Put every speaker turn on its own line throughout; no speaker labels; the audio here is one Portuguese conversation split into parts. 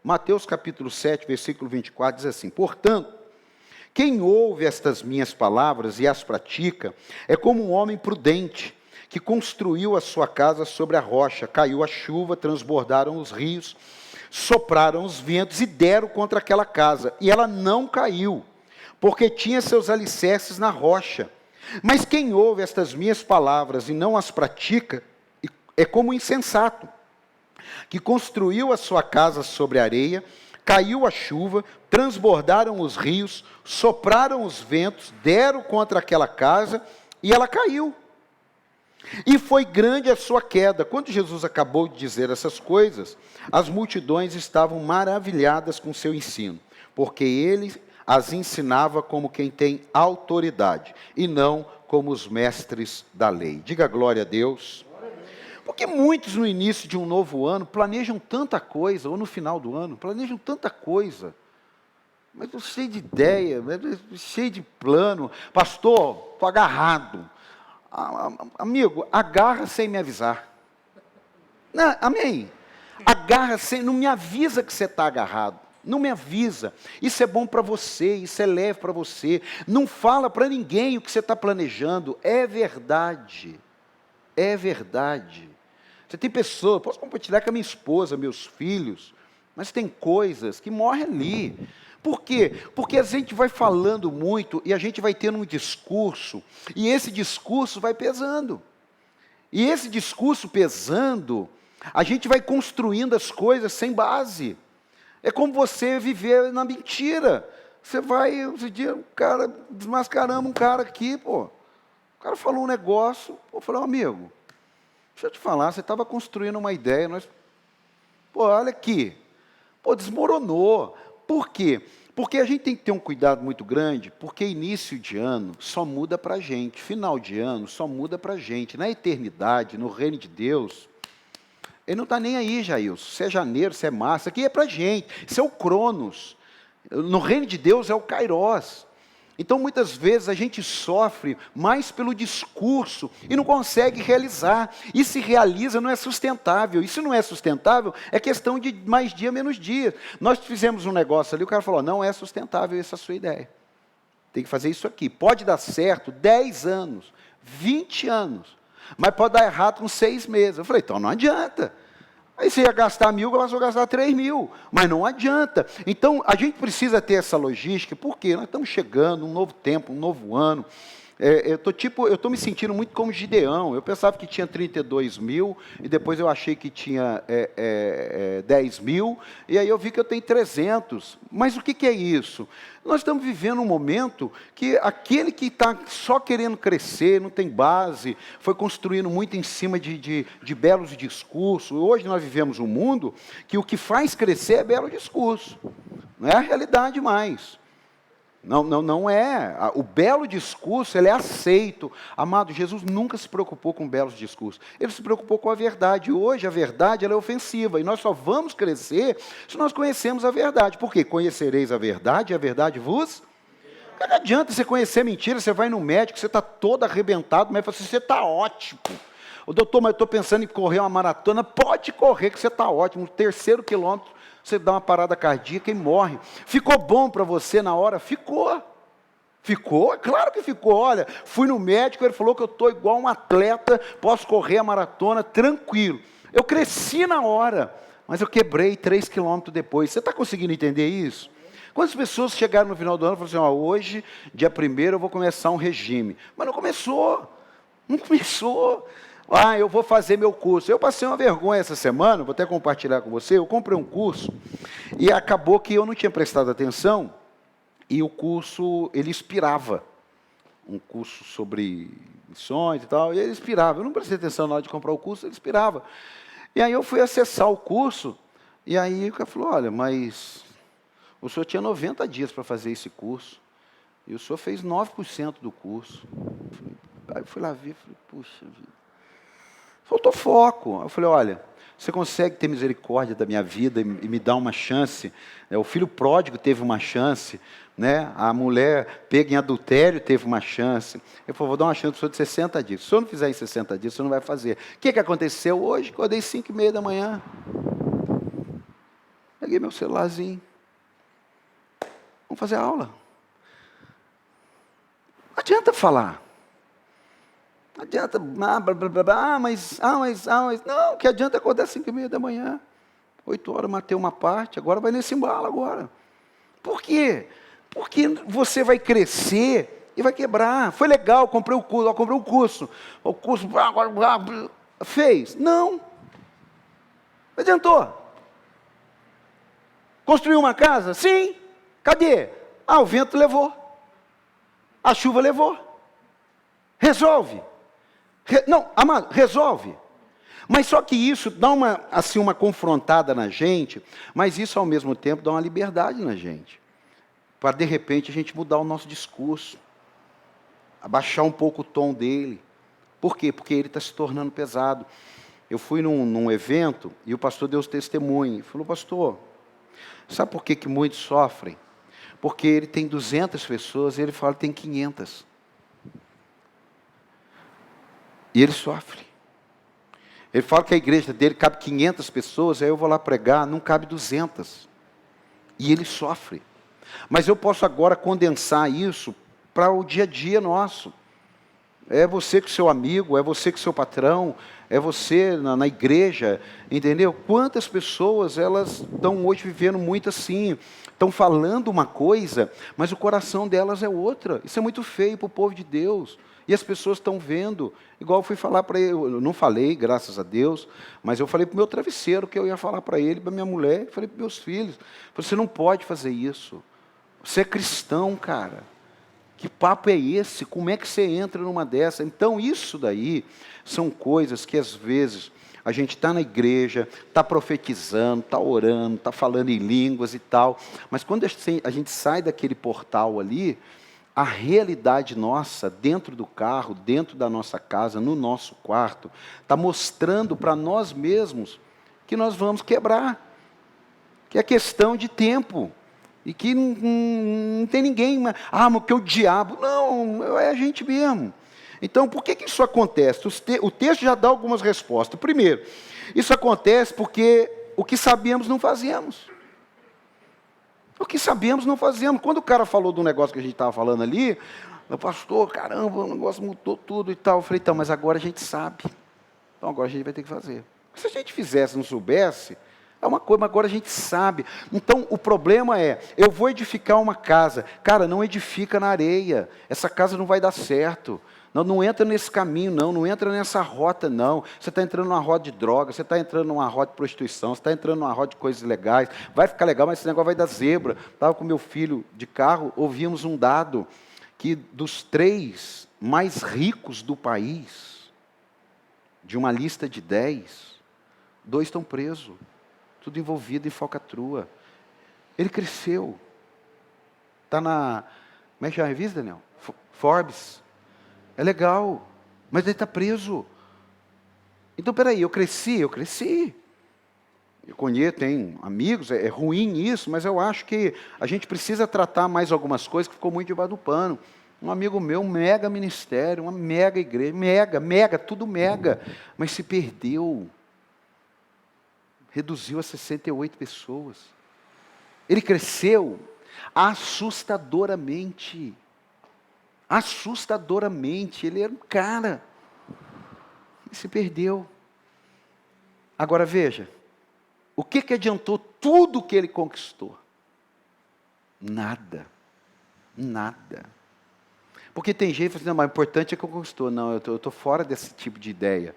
Mateus capítulo 7, versículo 24, diz assim: portanto, quem ouve estas minhas palavras e as pratica, é como um homem prudente, que construiu a sua casa sobre a rocha. Caiu a chuva, transbordaram os rios, sopraram os ventos e deram contra aquela casa. E ela não caiu, porque tinha seus alicerces na rocha. Mas quem ouve estas minhas palavras e não as pratica, é como um insensato, que construiu a sua casa sobre a areia. Caiu a chuva, transbordaram os rios, sopraram os ventos, deram contra aquela casa, e ela caiu. E foi grande a sua queda. Quando Jesus acabou de dizer essas coisas, as multidões estavam maravilhadas com seu ensino, porque ele as ensinava como quem tem autoridade, e não como os mestres da lei. Diga glória a Deus. Porque muitos no início de um novo ano planejam tanta coisa, ou no final do ano, planejam tanta coisa, mas estou cheio de ideia, cheio de plano. Pastor, estou agarrado. Amigo, agarra sem me avisar. Não, amém? Agarra sem, não me avisa que você está agarrado. Não me avisa. Isso é bom para você, isso é leve para você. Não fala para ninguém o que você está planejando. É verdade. É verdade. Você tem pessoas, posso compartilhar com a minha esposa, meus filhos, mas tem coisas que morrem ali. Por quê? Porque a gente vai falando muito e a gente vai tendo um discurso, e esse discurso vai pesando. E esse discurso pesando, a gente vai construindo as coisas sem base. É como você viver na mentira. Você vai, esse dia, desmascaramos um cara aqui, O cara falou um negócio, eu falei, amigo, deixa eu te falar, você estava construindo uma ideia, olha aqui, desmoronou. Por quê? Porque a gente tem que ter um cuidado muito grande, porque início de ano só muda para a gente, final de ano só muda para a gente. Na eternidade, no reino de Deus, ele não está nem aí, Jailson, se é janeiro, se é março, isso aqui é para a gente, isso é o Cronos. No reino de Deus é o Kairos. Então, muitas vezes, a gente sofre mais pelo discurso e não consegue realizar. E se realiza, não é sustentável. E se não é sustentável, é questão de mais dia, menos dia. Nós fizemos um negócio ali, o cara falou, não é sustentável essa sua ideia. Tem que fazer isso aqui. Pode dar certo 10 anos, 20 anos, mas pode dar errado com 6 meses. Eu falei, então não adianta. Aí você ia gastar 1.000, eu vou gastar 3.000, mas não adianta. Então, a gente precisa ter essa logística, porque nós estamos chegando, um novo tempo, um novo ano. Eu estou me sentindo muito como Gideão. Eu pensava que tinha 32.000, e depois eu achei que tinha 10.000, e aí eu vi que eu tenho 300. Mas o que é isso? Nós estamos vivendo um momento que aquele que está só querendo crescer, não tem base, foi construindo muito em cima de belos discursos. Hoje nós vivemos um mundo que o que faz crescer é belo discurso. Não é a realidade mais. Não é. O belo discurso, ele é aceito. Amado, Jesus nunca se preocupou com belos discursos. Ele se preocupou com a verdade. E hoje a verdade, ela é ofensiva. E nós só vamos crescer se nós conhecemos a verdade. Por quê? Conhecereis a verdade, e a verdade vos... Não adianta você conhecer mentira, você vai no médico, você está todo arrebentado, mas você está ótimo. O doutor, mas eu estou pensando em correr uma maratona. Pode correr, que você está ótimo. No 3º quilômetro, você dá uma parada cardíaca e morre. Ficou bom para você na hora? Ficou. Ficou? Claro que ficou. Olha, fui no médico, ele falou que eu estou igual um atleta, posso correr a maratona tranquilo. Eu cresci na hora, mas eu quebrei 3 quilômetros depois. Você está conseguindo entender isso? Quantas pessoas chegaram no final do ano e falaram assim, hoje, dia 1º, eu vou começar um regime. Mas não começou. Não começou. Eu vou fazer meu curso. Eu passei uma vergonha essa semana, vou até compartilhar com você. Eu comprei um curso e acabou que eu não tinha prestado atenção e o curso, ele expirava. Um curso sobre missões e tal, e ele expirava. Eu não prestei atenção na hora de comprar o curso, ele expirava. E aí eu fui acessar o curso e aí o cara falou, olha, mas o senhor tinha 90 dias para fazer esse curso e o senhor fez 9% do curso. Aí eu fui lá ver, falei, puxa vida. Faltou foco. Eu falei, olha, você consegue ter misericórdia da minha vida e me dar uma chance? O filho pródigo teve uma chance, né? A mulher pega em adultério teve uma chance. Eu falei, vou dar uma chance para o senhor de 60 dias. Se o senhor não fizer em 60 dias, o senhor não vai fazer. O que aconteceu hoje? Acordei 5h30 da manhã. Peguei meu celularzinho. Vamos fazer aula. Não adianta falar. Não adianta, mas. Não, que adianta acordar às 5h30 da manhã. 8 horas matei uma parte, agora vai nesse embalo agora. Por quê? Porque você vai crescer e vai quebrar. Foi legal, comprei o curso. O curso fez? Não. Não adiantou. Construiu uma casa? Sim. Cadê? O vento levou. A chuva levou. Resolve. Não, amado, resolve. Mas só que isso dá uma confrontada na gente, mas isso ao mesmo tempo dá uma liberdade na gente. Para de repente a gente mudar o nosso discurso. Abaixar um pouco o tom dele. Por quê? Porque ele está se tornando pesado. Eu fui num evento e o pastor deu os testemunhos. Ele falou, pastor, sabe por que muitos sofrem? Porque ele tem 200 pessoas e ele fala que tem 500. E ele sofre. Ele fala que a igreja dele cabe 500 pessoas, aí eu vou lá pregar, não cabe 200. E ele sofre. Mas eu posso agora condensar isso para o dia a dia nosso. É você com seu amigo, é você com seu patrão, é você na igreja, entendeu? Quantas pessoas, elas estão hoje vivendo muito assim, estão falando uma coisa, mas o coração delas é outra. Isso é muito feio para o povo de Deus. E as pessoas estão vendo, igual eu fui falar para ele, eu não falei, graças a Deus, mas eu falei para o meu travesseiro que eu ia falar para ele, para minha mulher, falei para meus filhos, você não pode fazer isso. Você é cristão, cara. Que papo é esse? Como é que você entra numa dessa? Então, isso daí são coisas que, às vezes, a gente está na igreja, está profetizando, está orando, está falando em línguas e tal, mas quando a gente sai daquele portal ali, a realidade nossa, dentro do carro, dentro da nossa casa, no nosso quarto, está mostrando para nós mesmos que nós vamos quebrar, que é questão de tempo. E que não tem ninguém, mas que o diabo. Não, é a gente mesmo. Então, por que isso acontece? O texto já dá algumas respostas. Primeiro, isso acontece porque o que sabíamos não fazíamos. O que sabíamos não fazíamos. Quando o cara falou do negócio que a gente estava falando ali, o pastor, caramba, o negócio mudou tudo e tal. Eu falei, então, mas agora a gente sabe. Então agora a gente vai ter que fazer. Se a gente fizesse, não soubesse, é uma coisa, mas agora a gente sabe. Então, o problema é, eu vou edificar uma casa. Cara, não edifica na areia. Essa casa não vai dar certo. Não entra nesse caminho, não entra nessa rota, não. Você está entrando numa rota de droga, você está entrando numa rota de prostituição, você está entrando numa rota de coisas ilegais. Vai ficar legal, mas esse negócio vai dar zebra. Estava com meu filho de carro, ouvimos um dado, que dos 3 mais ricos do país, de uma lista de 10, 2 estão presos. Tudo envolvido em falcatrua. Ele cresceu. Está na... Como é que chama a revista, Daniel? Forbes. É legal. Mas ele está preso. Então, peraí, eu cresci. Eu conheço, tenho amigos, é ruim isso, mas eu acho que a gente precisa tratar mais algumas coisas que ficou muito debaixo do pano. Um amigo meu, um mega ministério, uma mega igreja, tudo mega, mas se perdeu. Reduziu a 68 pessoas. Ele cresceu assustadoramente. Assustadoramente. Ele era um cara. E se perdeu. Agora veja. O que adiantou tudo que ele conquistou? Nada. Porque tem gente que fala assim, não, mas o importante é que eu conquistou. Não, eu estou fora desse tipo de ideia.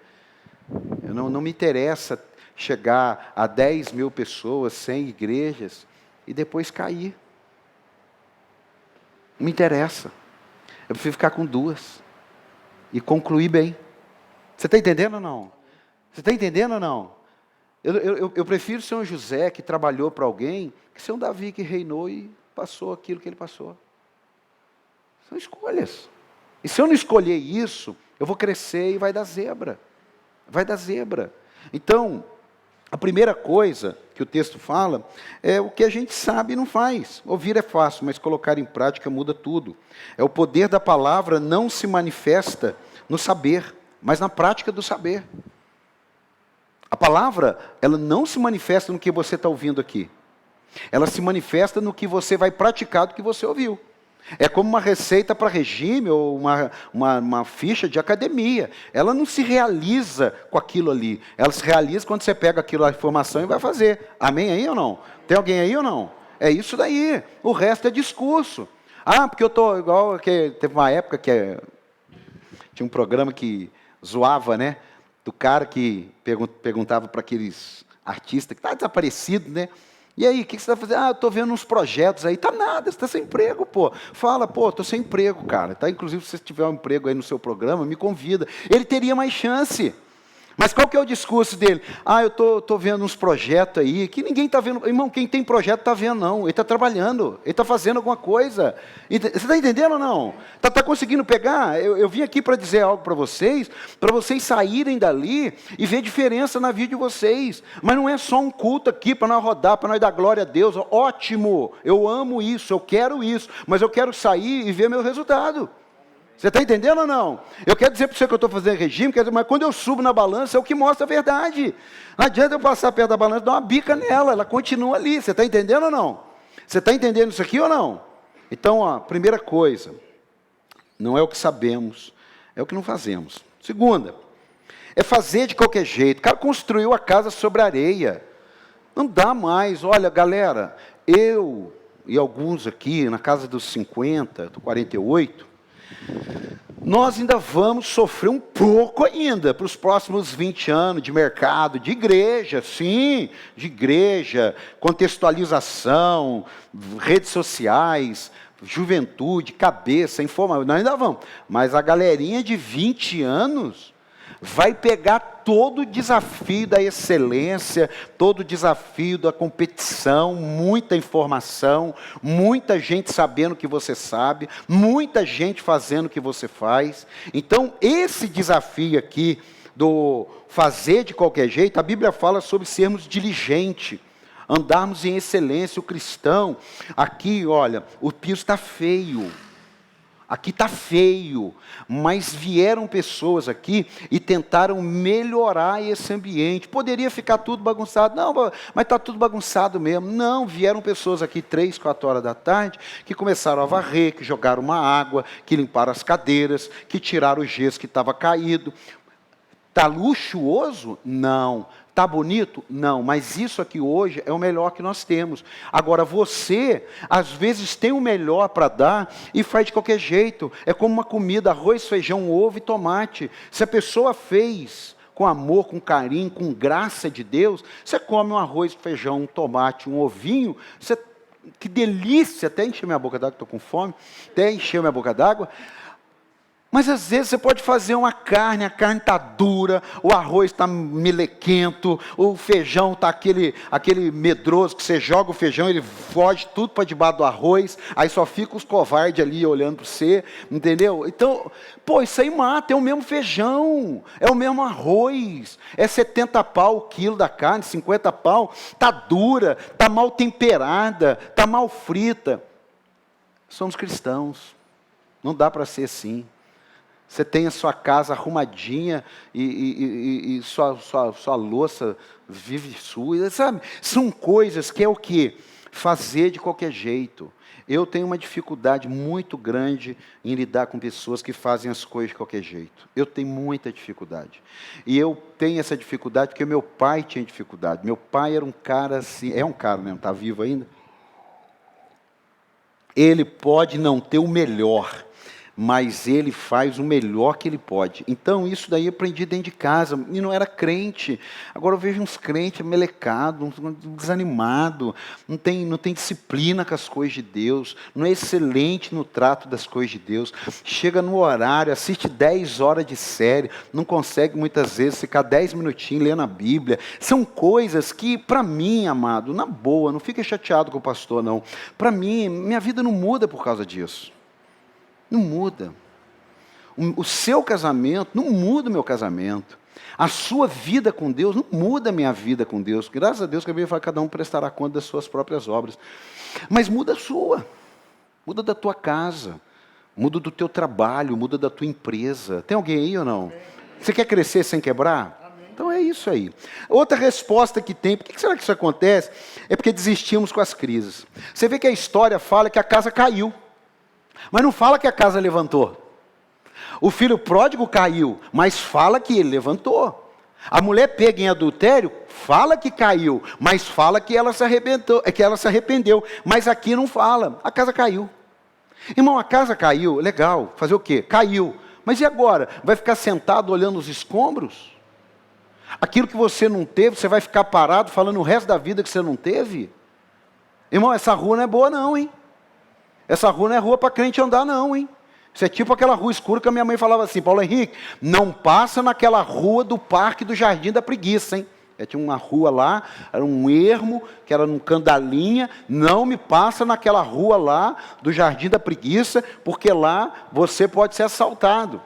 Não me interessa chegar a 10 mil pessoas, 100 igrejas, e depois cair. Não me interessa. Eu prefiro ficar com 2 e concluir bem. Você está entendendo ou não? Eu prefiro ser um José que trabalhou para alguém, que ser um Davi que reinou e passou aquilo que ele passou. São escolhas. E se eu não escolher isso, eu vou crescer e vai dar zebra. Então, a primeira coisa que o texto fala é o que a gente sabe e não faz. Ouvir é fácil, mas colocar em prática muda tudo. É o poder da palavra não se manifesta no saber, mas na prática do saber. A palavra, ela não se manifesta no que você está ouvindo aqui. Ela se manifesta no que você vai praticar do que você ouviu. É como uma receita para regime ou uma ficha de academia. Ela não se realiza com aquilo ali. Ela se realiza quando você pega aquilo, a informação, e vai fazer. Amém aí ou não? Tem alguém aí ou não? É isso daí. O resto é discurso. Ah, porque eu estou igual... Teve uma época que tinha um programa que zoava, né? Do cara que perguntava para aqueles artistas que está desaparecido, né? E aí, o que você está fazendo? Ah, eu estou vendo uns projetos aí. Tá nada, você está sem emprego, pô. Fala, pô, estou sem emprego, cara. Tá? Inclusive, se você tiver um emprego aí no seu programa, me convida. Ele teria mais chance. Mas qual que é o discurso dele? Ah, eu estou vendo uns projetos aí, que ninguém está vendo. Irmão, quem tem projeto está vendo, não. Ele está trabalhando, ele está fazendo alguma coisa. Você está entendendo ou não? Está conseguindo pegar? Eu vim aqui para dizer algo para vocês saírem dali e ver diferença na vida de vocês. Mas não é só um culto aqui para nós rodar, para nós dar glória a Deus. Ótimo, eu amo isso, eu quero isso, mas eu quero sair e ver meu resultado. Você está entendendo ou não? Eu quero dizer para você que eu estou fazendo regime, mas quando eu subo na balança é o que mostra a verdade. Não adianta eu passar perto da balança e dar uma bica nela, ela continua ali. Você está entendendo ou não? Você está entendendo isso aqui ou não? Então, ó, primeira coisa, não é o que sabemos, é o que não fazemos. Segunda, é fazer de qualquer jeito. O cara construiu a casa sobre areia. Não dá mais. Olha, galera, eu e alguns aqui, na casa dos 50, do 48, nós ainda vamos sofrer um pouco ainda, para os próximos 20 anos de mercado, de igreja, sim, de igreja, contextualização, redes sociais, juventude, cabeça, informação, nós ainda vamos. Mas a galerinha de 20 anos vai pegar todo o desafio da excelência, todo o desafio da competição, muita informação, muita gente sabendo o que você sabe, muita gente fazendo o que você faz. Então, esse desafio aqui do fazer de qualquer jeito, a Bíblia fala sobre sermos diligentes, andarmos em excelência. O cristão, aqui, olha, o piso está feio. Aqui está feio, mas vieram pessoas aqui e tentaram melhorar esse ambiente. Poderia ficar tudo bagunçado. Não, mas está tudo bagunçado mesmo. Não, vieram pessoas aqui 3, 4 horas da tarde, que começaram a varrer, que jogaram uma água, que limparam as cadeiras, que tiraram o gesso que estava caído. Está luxuoso? Não. Está bonito? Não, mas isso aqui hoje é o melhor que nós temos. Agora, você, às vezes, tem o melhor para dar e faz de qualquer jeito. É como uma comida, arroz, feijão, ovo e tomate. Se a pessoa fez com amor, com carinho, com graça de Deus, você come um arroz, feijão, um tomate, um ovinho, que delícia, até encher minha boca d'água, estou com fome, até encher minha boca d'água. Mas às vezes você pode fazer uma carne, a carne está dura, o arroz está melequento, o feijão está aquele medroso, que você joga o feijão, ele foge tudo para debaixo do arroz, aí só fica os covardes ali olhando para você, entendeu? Então, isso aí mata, é o mesmo feijão, é o mesmo arroz, é 70 pau o quilo da carne, 50 pau, está dura, está mal temperada, está mal frita. Somos cristãos, não dá para ser assim. Você tem a sua casa arrumadinha e sua louça vive suja, sabe? São coisas que é o quê? Fazer de qualquer jeito. Eu tenho uma dificuldade muito grande em lidar com pessoas que fazem as coisas de qualquer jeito. Eu tenho muita dificuldade. E eu tenho essa dificuldade porque meu pai tinha dificuldade. Meu pai era um cara assim, é um cara, né? Não está vivo ainda. Ele pode não ter o melhor, mas ele faz o melhor que ele pode. Então, isso daí eu aprendi dentro de casa, e não era crente. Agora eu vejo uns crentes melecados, desanimados, não tem disciplina com as coisas de Deus, não é excelente no trato das coisas de Deus, chega no horário, assiste 10 horas de série, não consegue muitas vezes ficar 10 minutinhos lendo a Bíblia. São coisas que, para mim, amado, na boa, não fica chateado com o pastor, não. Para mim, minha vida não muda por causa disso. Não muda. O seu casamento não muda o meu casamento. A sua vida com Deus não muda a minha vida com Deus. Graças a Deus que a Bíblia fala que cada um prestará conta das suas próprias obras. Mas muda a sua. Muda da tua casa. Muda do teu trabalho. Muda da tua empresa. Tem alguém aí ou não? Você quer crescer sem quebrar? Então é isso aí. Outra resposta que tem, por que será que isso acontece? É porque desistimos com as crises. Você vê que a história fala que a casa caiu, mas não fala que a casa levantou. O filho pródigo caiu, mas fala que ele levantou. A mulher pega em adultério, fala que caiu, mas fala que ela se arrependeu. Mas aqui não fala, a casa caiu. Irmão, a casa caiu, legal, fazer o quê? Caiu. Mas e agora? Vai ficar sentado olhando os escombros? Aquilo que você não teve, você vai ficar parado falando o resto da vida que você não teve? Irmão, essa rua não é boa não, hein? Essa rua não é rua para crente andar não, hein? Isso é tipo aquela rua escura que a minha mãe falava assim, Paulo Henrique, não passa naquela rua do Parque do Jardim da Preguiça, hein? Tinha uma rua lá, era um ermo, que era num canto da linha, não me passa naquela rua lá do Jardim da Preguiça, porque lá você pode ser assaltado.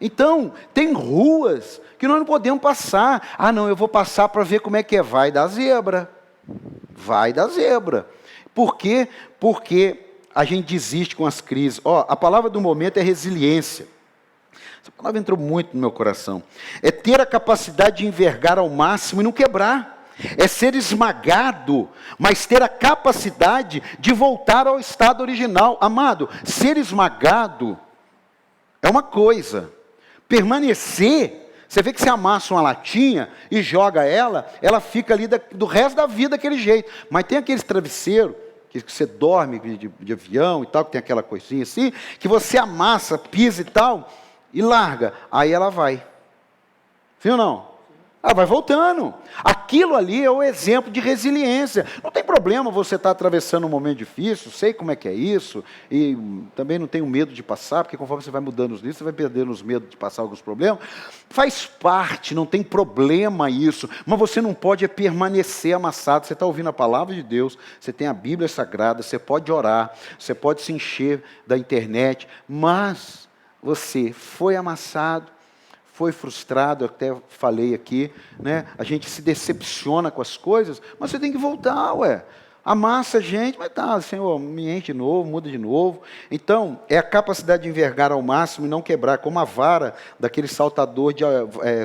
Então, tem ruas que nós não podemos passar. Ah não, eu vou passar para ver como é que é. Vai dar zebra. Vai dar zebra. Por quê? Porque a gente desiste com as crises. A palavra do momento é resiliência. Essa palavra entrou muito no meu coração. É ter a capacidade de envergar ao máximo e não quebrar. É ser esmagado, mas ter a capacidade de voltar ao estado original. Amado, ser esmagado é uma coisa. Permanecer, você vê que você amassa uma latinha e joga ela fica ali do resto da vida daquele jeito. Mas tem aqueles travesseiros que você dorme de avião e tal, que tem aquela coisinha assim, que você amassa, pisa e tal, e larga. Aí ela vai. Viu ou não? Ela vai voltando. Aquilo ali é o exemplo de resiliência. Não tem problema você estar atravessando um momento difícil, sei como é que é isso, e também não tenho medo de passar, porque conforme você vai mudando os livros, você vai perdendo os medos de passar alguns problemas. Faz parte, não tem problema isso, mas você não pode permanecer amassado. Você está ouvindo a palavra de Deus, você tem a Bíblia Sagrada, você pode orar, você pode se encher da internet, mas você foi amassado, foi frustrado, eu até falei aqui, né? A gente se decepciona com as coisas, mas você tem que voltar, amassa a gente, mas tá, Senhor, me enche de novo, muda de novo. Então, é a capacidade de envergar ao máximo e não quebrar, como a vara daquele saltador de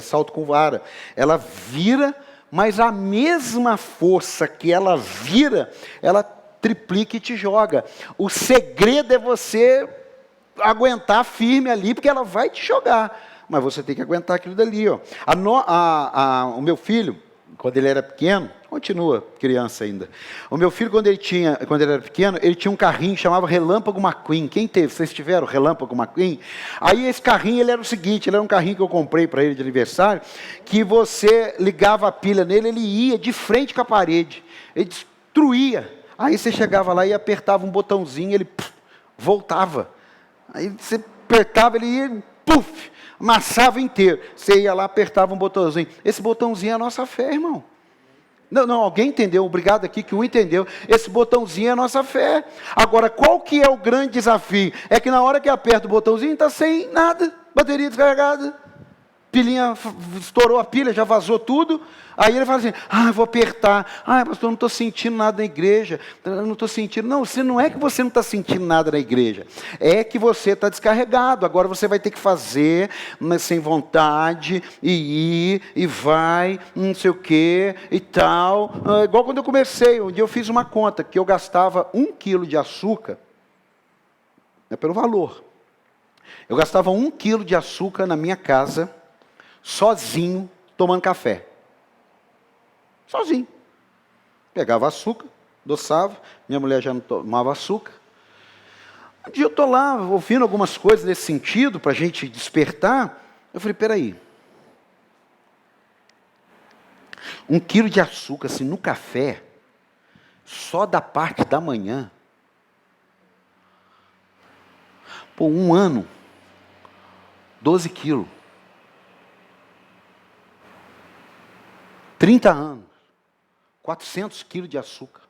salto com vara. Ela vira, mas a mesma força que ela vira, ela triplica e te joga. O segredo é você aguentar firme ali, porque ela vai te jogar. Mas você tem que aguentar aquilo dali. O meu filho, quando ele era pequeno, continua criança ainda. O meu filho, quando ele era pequeno, ele tinha um carrinho que chamava Relâmpago McQueen. Quem teve? Vocês tiveram Relâmpago McQueen? Aí esse carrinho, ele era o seguinte, ele era um carrinho que eu comprei para ele de aniversário, que você ligava a pilha nele, ele ia de frente com a parede. Ele destruía. Aí você chegava lá e apertava um botãozinho, ele voltava. Aí você apertava, ele ia, puf, amassava inteiro. Você ia lá, apertava um botãozinho. Esse botãozinho é a nossa fé, irmão. Não, alguém entendeu? Obrigado aqui que um entendeu. Esse botãozinho é a nossa fé. Agora, qual que é o grande desafio? É que na hora que aperta o botãozinho, está sem nada. Bateria descarregada. Pilinha, estourou a pilha, já vazou tudo. Aí ele fala assim, eu vou apertar. Pastor, eu não estou sentindo nada na igreja. Eu não estou sentindo. Não é que você não está sentindo nada na igreja. É que você está descarregado. Agora você vai ter que fazer, mas sem vontade, e ir, e vai, não sei o quê, e tal. Igual quando eu comecei, um dia eu fiz uma conta, que eu gastava 1 quilo de açúcar, pelo valor. Eu gastava 1 quilo de açúcar na minha casa, sozinho, tomando café. Sozinho. Pegava açúcar, adoçava, minha mulher já não tomava açúcar. Um dia eu estou lá, ouvindo algumas coisas nesse sentido, para a gente despertar. Eu falei, peraí. 1 quilo de açúcar, assim, no café, só da parte da manhã. Pô, 1 ano, 12 quilos. 30 anos, 400 quilos de açúcar.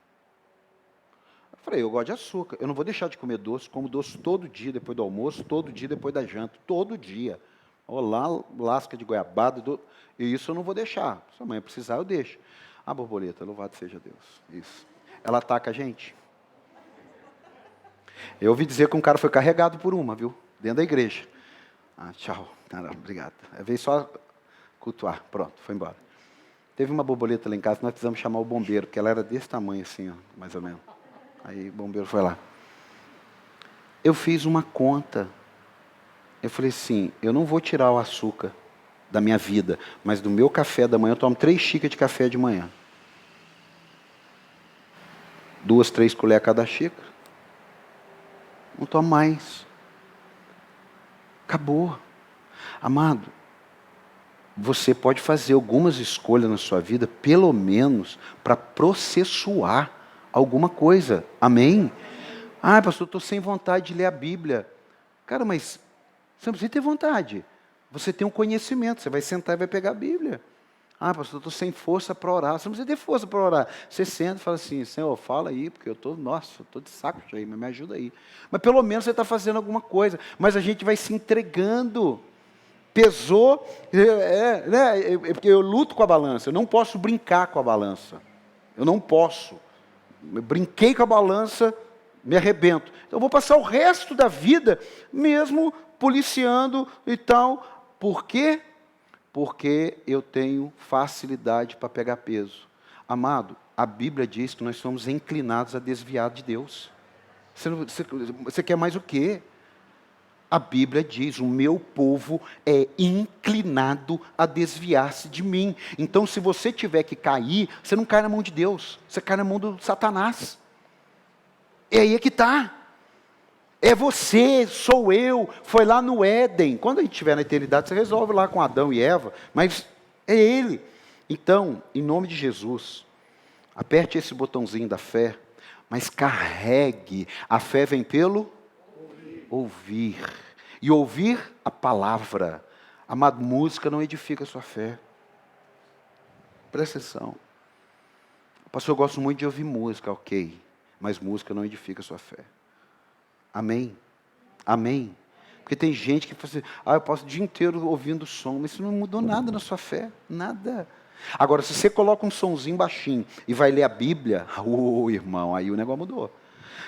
Eu falei, eu gosto de açúcar, eu não vou deixar de comer doce, como doce todo dia depois do almoço, todo dia depois da janta, todo dia. Olá, lasca de goiabada, e isso eu não vou deixar. Se amanhã precisar, eu deixo. A borboleta, louvado seja Deus. Isso. Ela ataca a gente. Eu ouvi dizer que um cara foi carregado por uma, viu? Dentro da igreja. Tchau. Obrigado. Veio só cultuar. Pronto, foi embora. Teve uma borboleta lá em casa, nós precisamos chamar o bombeiro, porque ela era desse tamanho assim, ó, mais ou menos. Aí o bombeiro foi lá. Eu fiz uma conta. Eu falei assim, eu não vou tirar o açúcar da minha vida, mas do meu café da manhã, eu tomo 3 xícaras de café de manhã. 2, 3 colheres a cada xícara. Não tomo mais. Acabou. Amado, você pode fazer algumas escolhas na sua vida, pelo menos, para processuar alguma coisa. Amém? Ah, pastor, eu estou sem vontade de ler a Bíblia. Cara, mas você não precisa ter vontade. Você tem um conhecimento, você vai sentar e vai pegar a Bíblia. Ah, pastor, eu estou sem força para orar. Você não precisa ter força para orar. Você senta e fala assim, Senhor, fala aí, porque eu estou de saco cheio, mas me ajuda aí. Mas pelo menos você está fazendo alguma coisa. Mas a gente vai se entregando. Pesou, porque eu luto com a balança, eu não posso brincar com a balança. Eu não posso. Eu brinquei com a balança, me arrebento. Então eu vou passar o resto da vida mesmo policiando e tal. Por quê? Porque eu tenho facilidade para pegar peso. Amado, a Bíblia diz que nós somos inclinados a desviar de Deus. Você quer mais o quê? A Bíblia diz, o meu povo é inclinado a desviar-se de mim. Então, se você tiver que cair, você não cai na mão de Deus, você cai na mão do Satanás. E aí é que está. É você, sou eu, foi lá no Éden. Quando a gente estiver na eternidade, você resolve lá com Adão e Eva, mas é ele. Então, em nome de Jesus, aperte esse botãozinho da fé, mas carregue. A fé vem pelo ouvir. E ouvir a palavra. Amado, música não edifica a sua fé. Presta atenção. Pastor, eu gosto muito de ouvir música, ok. Mas música não edifica a sua fé. Amém? Amém? Porque tem gente que fala assim, eu passo o dia inteiro ouvindo som, mas isso não mudou nada na sua fé. Nada. Agora, se você coloca um sonzinho baixinho e vai ler a Bíblia, irmão, aí o negócio mudou.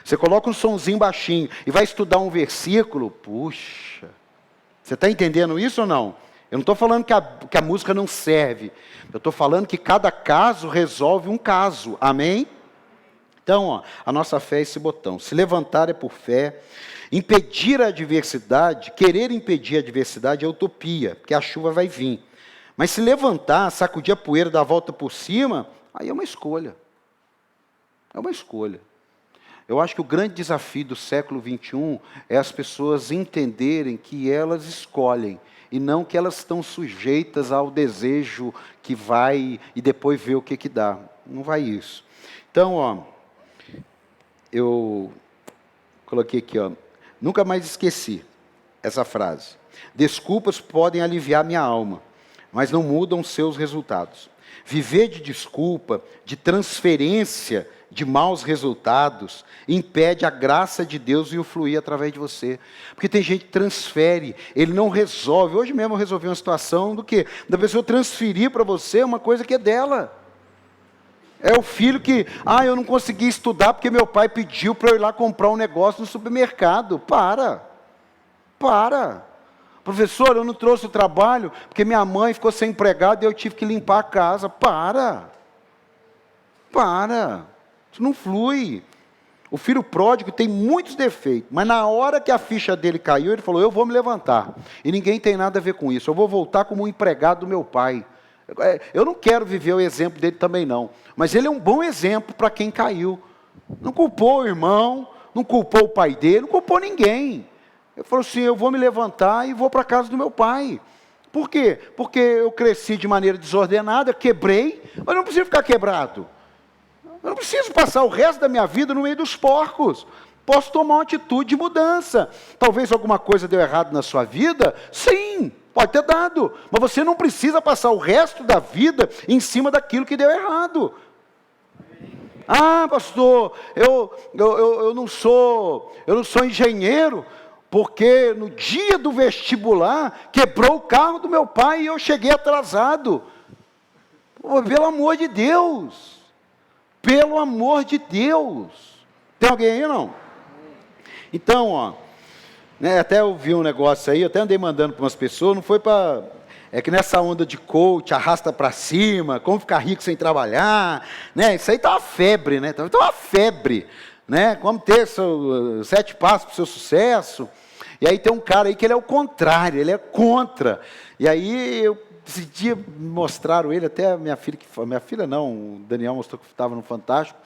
Você coloca um sonzinho baixinho e vai estudar um versículo, puxa, você está entendendo isso ou não? Eu não estou falando que a música não serve, eu estou falando que cada caso resolve um caso, amém? Então, a nossa fé é esse botão, se levantar é por fé, impedir a adversidade, querer impedir a adversidade é utopia, porque a chuva vai vir. Mas se levantar, sacudir a poeira, dar a volta por cima, aí é uma escolha. É uma escolha. Eu acho que o grande desafio do século XXI é as pessoas entenderem que elas escolhem e não que elas estão sujeitas ao desejo que vai e depois ver o que dá. Não vai isso. Então, eu coloquei aqui, nunca mais esqueci essa frase. Desculpas podem aliviar minha alma, mas não mudam seus resultados. Viver de desculpa, de transferência de maus resultados, impede a graça de Deus e o fluir através de você. Porque tem gente que transfere, ele não resolve. Hoje mesmo eu resolvi uma situação do quê? Da pessoa transferir para você uma coisa que é dela. É o filho que, eu não consegui estudar porque meu pai pediu para eu ir lá comprar um negócio no supermercado. Para. Professor, eu não trouxe o trabalho porque minha mãe ficou sem empregado e eu tive que limpar a casa. Para. Isso não flui. O filho pródigo tem muitos defeitos, mas na hora que a ficha dele caiu, ele falou, eu vou me levantar. E ninguém tem nada a ver com isso. Eu vou voltar como um empregado do meu pai. Eu não quero viver o exemplo dele também não. Mas ele é um bom exemplo para quem caiu. Não culpou o irmão, não culpou o pai dele, não culpou ninguém. Ele falou assim, eu vou me levantar e vou para a casa do meu pai. Por quê? Porque eu cresci de maneira desordenada, quebrei, mas não preciso ficar quebrado. Eu não preciso passar o resto da minha vida no meio dos porcos. Posso tomar uma atitude de mudança. Talvez alguma coisa deu errado na sua vida? Sim, pode ter dado. Mas você não precisa passar o resto da vida em cima daquilo que deu errado. Pastor, eu não sou engenheiro, porque no dia do vestibular quebrou o carro do meu pai e eu cheguei atrasado. Pelo amor de Deus. Pelo amor de Deus. Tem alguém aí, não? Então, até eu vi um negócio aí, eu até andei mandando para umas pessoas, não foi para... É que nessa onda de coach, arrasta para cima, como ficar rico sem trabalhar, né? Isso aí tá uma febre, né? Tá uma febre, né? Como ter 7 passos para o seu sucesso. E aí tem um cara aí que ele é o contrário, ele é contra. E aí esse dia mostraram ele, até a minha filha não, o Daniel mostrou que estava no Fantástico.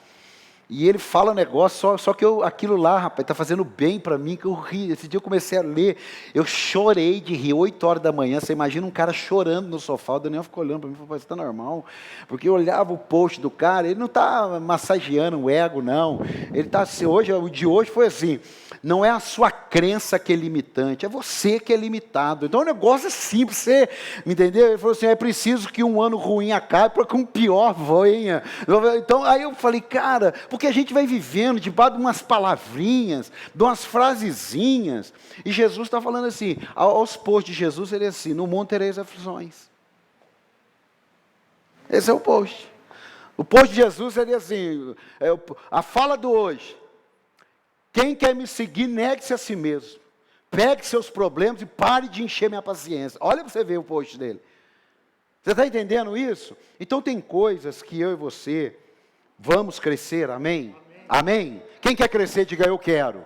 E ele fala um negócio, só que aquilo lá, rapaz, está fazendo bem para mim, que eu ri. Esse dia eu comecei a ler, eu chorei de rir, 8 horas da manhã. Você imagina um cara chorando no sofá, o Daniel ficou olhando para mim e falou, está normal? Porque eu olhava o post do cara, ele não está massageando o ego, não. Ele está assim, o de hoje foi assim, não é a sua crença que é limitante, é você que é limitado. Então o negócio é simples, você me entendeu? Ele falou assim, é preciso que um ano ruim acabe para que um pior venha. Então aí eu falei, cara, porque a gente vai vivendo debaixo de umas palavrinhas, de umas frasezinhas, e Jesus está falando assim, aos posts de Jesus, ele é assim, no mundo tereis aflições. Esse é o post. O post de Jesus seria assim, a fala do hoje, quem quer me seguir, negue-se a si mesmo, pegue seus problemas e pare de encher minha paciência. Olha para você ver o post dele. Você está entendendo isso? Então tem coisas que eu e você vamos crescer, amém? Amém? Quem quer crescer, diga eu quero.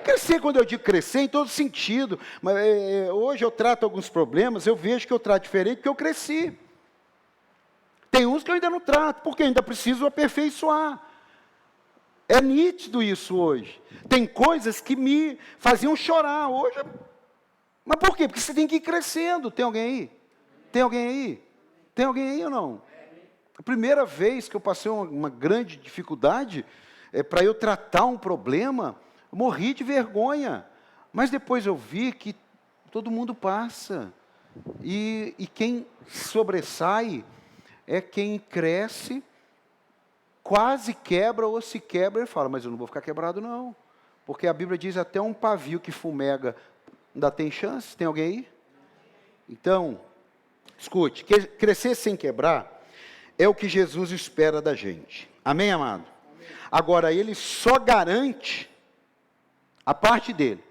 Crescer, quando eu digo crescer, em todo sentido. Mas, hoje eu trato alguns problemas, eu vejo que eu trato diferente porque eu cresci. Tem uns que eu ainda não trato, porque ainda preciso aperfeiçoar. É nítido isso hoje. Tem coisas que me faziam chorar hoje. Mas por quê? Porque você tem que ir crescendo. Tem alguém aí? Tem alguém aí? Tem alguém aí ou não? A primeira vez que eu passei uma grande dificuldade, para eu tratar um problema, eu morri de vergonha. Mas depois eu vi que todo mundo passa. E quem sobressai é quem cresce, quase quebra ou se quebra e fala, mas eu não vou ficar quebrado não. Porque a Bíblia diz até um pavio que fumega, ainda tem chance? Tem alguém aí? Então, escute, crescer sem quebrar é o que Jesus espera da gente. Amém, amado? Amém. Agora, ele só garante a parte dele.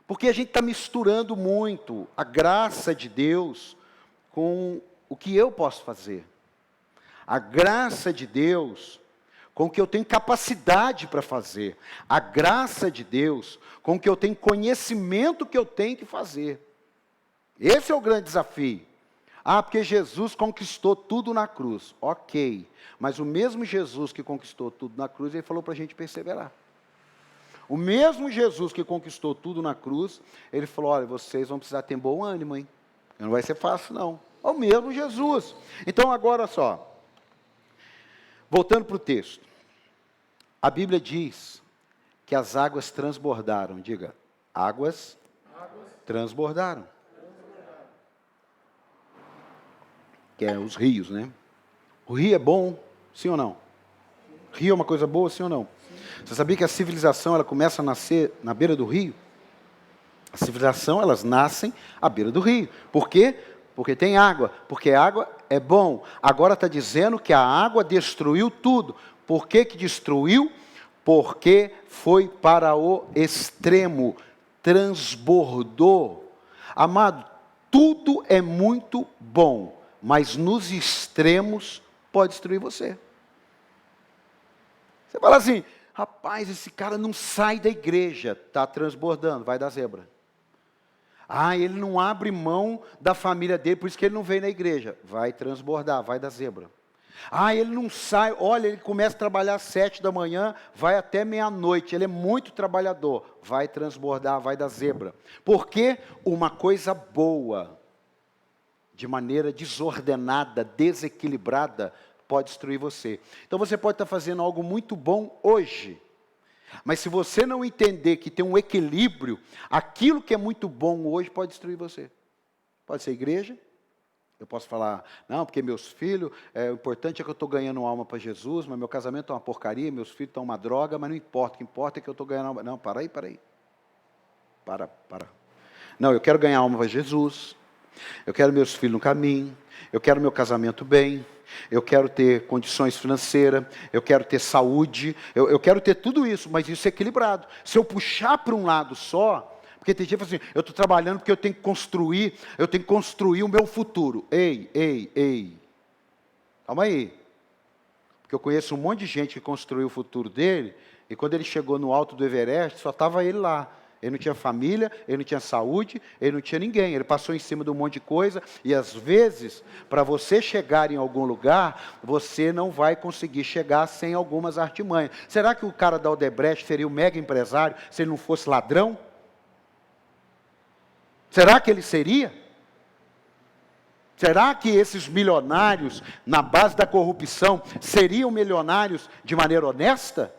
Porque a gente está misturando muito a graça de Deus com o que eu posso fazer. A graça de Deus com o que eu tenho capacidade para fazer. A graça de Deus com o que eu tenho conhecimento que eu tenho que fazer. Esse é o grande desafio. Ah, porque Jesus conquistou tudo na cruz. Ok, mas o mesmo Jesus que conquistou tudo na cruz, ele falou para a gente perseverar. O mesmo Jesus que conquistou tudo na cruz, ele falou, olha, vocês vão precisar ter bom ânimo, hein? Não vai ser fácil, não. É o mesmo Jesus. Então, agora só, voltando para o texto. A Bíblia diz que as águas transbordaram. Diga, águas transbordaram. Que é os rios, né? O rio é bom, sim ou não? Rio é uma coisa boa, sim ou não? Sim. Você sabia que a civilização ela começa a nascer na beira do rio? A civilização, elas nascem à beira do rio. Por quê? Porque tem água. Porque a água é bom. Agora está dizendo que a água destruiu tudo. Por que que destruiu? Porque foi para o extremo. Transbordou. Amado, tudo é muito bom. Mas nos extremos pode destruir você. Você fala assim, rapaz, esse cara não sai da igreja, está transbordando, vai dar zebra. Ah, ele não abre mão da família dele, por isso que ele não veio na igreja. Vai transbordar, vai dar zebra. Ah, ele não sai, olha, ele começa a trabalhar às 7 da manhã, vai até meia-noite, ele é muito trabalhador. Vai transbordar, vai dar zebra. Porque uma coisa boa, de maneira desordenada, desequilibrada, pode destruir você. Então você pode estar fazendo algo muito bom hoje, mas se você não entender que tem um equilíbrio, aquilo que é muito bom hoje pode destruir você. Pode ser igreja, eu posso falar, não, porque meus filhos, o importante é que eu estou ganhando alma para Jesus, mas meu casamento é uma porcaria, meus filhos estão uma droga, mas não importa, o que importa é que eu estou ganhando alma. Não, para aí. Para. Não, eu quero ganhar alma para Jesus. Eu quero meus filhos no caminho, eu quero meu casamento bem, eu quero ter condições financeiras, eu quero ter saúde, eu quero ter tudo isso, mas isso é equilibrado. Se eu puxar para um lado só, Porque tem gente que fala assim, eu estou trabalhando porque eu tenho que construir o meu futuro. Ei. Calma aí. Porque eu conheço um monte de gente que construiu o futuro dele, e quando ele chegou no alto do Everest, só estava ele lá. Ele não tinha família, ele não tinha saúde, ele não tinha ninguém. Ele passou em cima de um monte de coisa, e às vezes, para você chegar em algum lugar, você não vai conseguir chegar sem algumas artimanhas. Será que o cara da Odebrecht seria um mega empresário se ele não fosse ladrão? Será que ele seria? Será que esses milionários, na base da corrupção, seriam milionários de maneira honesta?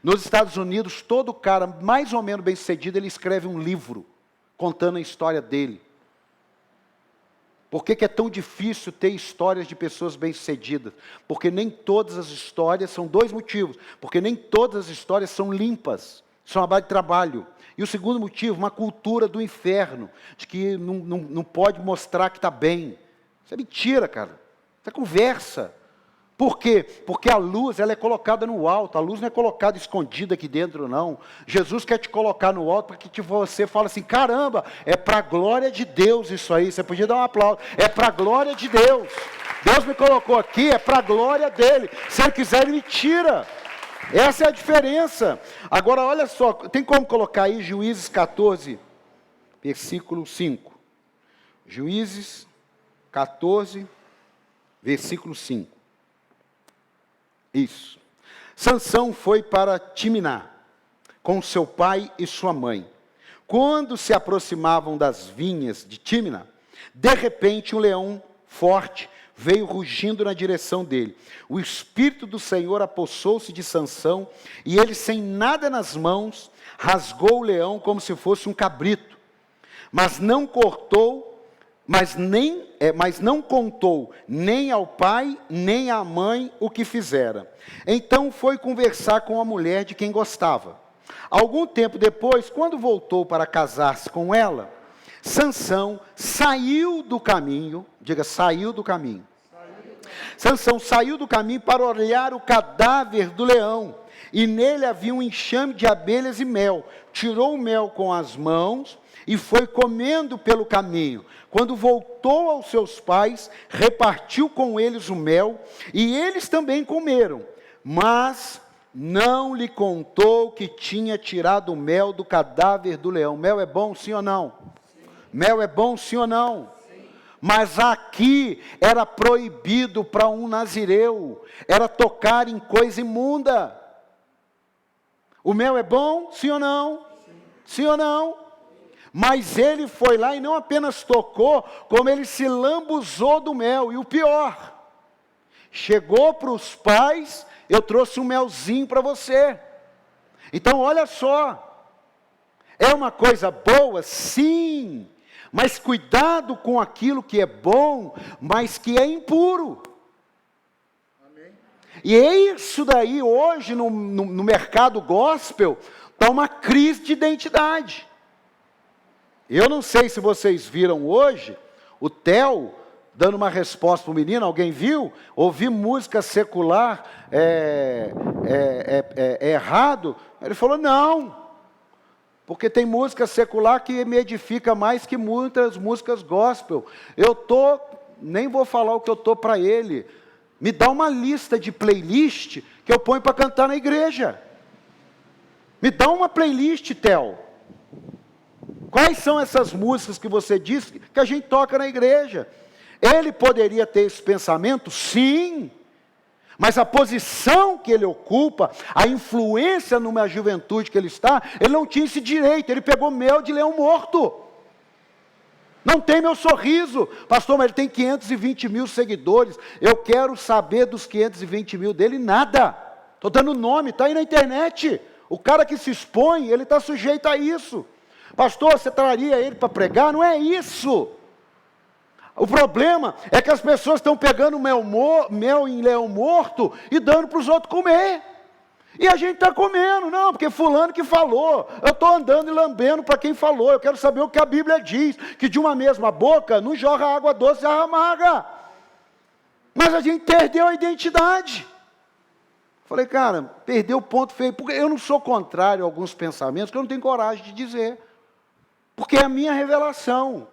Nos Estados Unidos, todo cara mais ou menos bem-sucedido, ele escreve um livro, contando a história dele. Por que é tão difícil ter histórias de pessoas bem-sucedidas? Porque nem todas as histórias, são dois motivos, porque nem todas as histórias são limpas, são a base de trabalho. E o segundo motivo, uma cultura do inferno, de que não pode mostrar que está bem. Isso é mentira, cara. Isso é conversa. Por quê? Porque a luz, ela é colocada no alto. A luz não é colocada escondida aqui dentro, não. Jesus quer te colocar no alto para que você fale assim, caramba, é para a glória de Deus isso aí. Você podia dar um aplauso. É para a glória de Deus. Deus me colocou aqui, é para a glória dele. Se ele quiser, ele me tira. Essa é a diferença. Agora, olha só, tem como colocar aí Juízes 14, versículo 5. Juízes 14, versículo 5. Isso. Sansão foi para Timná, com seu pai e sua mãe. Quando se aproximavam das vinhas de Timná, de repente um leão forte veio rugindo na direção dele. O Espírito do Senhor apossou-se de Sansão, e ele, sem nada nas mãos, rasgou o leão como se fosse um cabrito. Mas não contou nem ao pai, nem à mãe o que fizera. Então foi conversar com a mulher de quem gostava. Algum tempo depois, quando voltou para casar-se com ela, Sansão saiu do caminho, diga, saiu do caminho. Sansão saiu do caminho para olhar o cadáver do leão, e nele havia um enxame de abelhas e mel. Tirou o mel com as mãos e foi comendo pelo caminho. Quando voltou aos seus pais, repartiu com eles o mel, e eles também comeram, mas não lhe contou que tinha tirado o mel do cadáver do leão. Mel é bom, sim ou não? Sim. Mel é bom, sim ou não? Sim. Mas aqui era proibido para um nazireu, era tocar em coisa imunda. O mel é bom, sim ou não? Sim, sim ou não? Mas ele foi lá e não apenas tocou, como ele se lambuzou do mel. E o pior, chegou para os pais, eu trouxe um melzinho para você. Então olha só, é uma coisa boa? Sim, mas cuidado com aquilo que é bom, mas que é impuro. Amém. E é isso daí hoje no mercado gospel, está uma crise de identidade. Eu não sei se vocês viram hoje, o Theo dando uma resposta para o menino, alguém viu? Ouvir música secular é errado? Ele falou, não, porque tem música secular que me edifica mais que muitas músicas gospel. Nem vou falar o que eu estou para ele, me dá uma lista de playlist que eu ponho para cantar na igreja. Me dá uma playlist, Theo. Quais são essas músicas que você disse que a gente toca na igreja? Ele poderia ter esse pensamento? Sim. Mas a posição que ele ocupa, a influência numa juventude que ele está, ele não tinha esse direito. Ele pegou mel de leão morto. Não tem meu sorriso. Pastor, mas ele tem 520 mil seguidores. Eu quero saber dos 520 mil dele nada. Estou dando nome, está aí na internet. O cara que se expõe, ele está sujeito a isso. Pastor, você traria ele para pregar? Não é isso. O problema é que as pessoas estão pegando mel em leão morto e dando para os outros comer. E a gente está comendo, não, porque fulano que falou. Eu estou andando e lambendo para quem falou. Eu quero saber o que a Bíblia diz, que de uma mesma boca não jorra água doce e água amarga. Mas a gente perdeu a identidade. Falei, cara, perdeu o ponto feio, porque eu não sou contrário a alguns pensamentos que eu não tenho coragem de dizer. Porque é a minha revelação.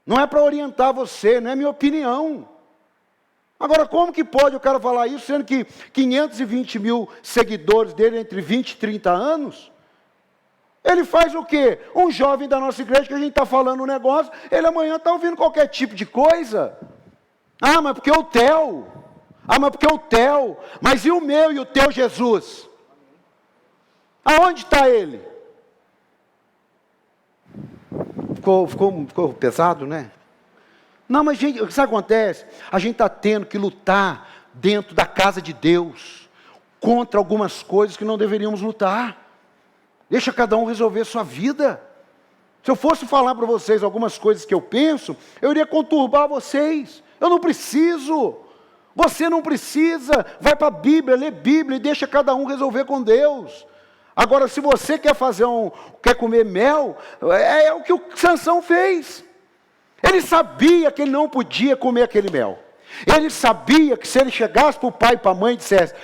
Não é para orientar você, não é minha opinião. Agora, como que pode o cara falar isso, sendo que 520 mil seguidores dele entre 20 e 30 anos? Ele faz o quê? Um jovem da nossa igreja que a gente está falando um negócio, ele amanhã está ouvindo qualquer tipo de coisa. Ah, mas porque o Theo. Ah, mas porque o Theo. Mas e o meu e o teu Jesus? Aonde está ele? Ficou pesado, né? Não, mas gente, o que acontece? A gente está tendo que lutar dentro da casa de Deus contra algumas coisas que não deveríamos lutar. Deixa cada um resolver a sua vida. Se eu fosse falar para vocês algumas coisas que eu penso, eu iria conturbar vocês. Eu não preciso. Você não precisa. Vai para a Bíblia, lê Bíblia e deixa cada um resolver com Deus. Agora, se você quer comer mel, é o que o Sansão fez. Ele sabia que ele não podia comer aquele mel. Ele sabia que se ele chegasse para o pai e para a mãe e dissesse,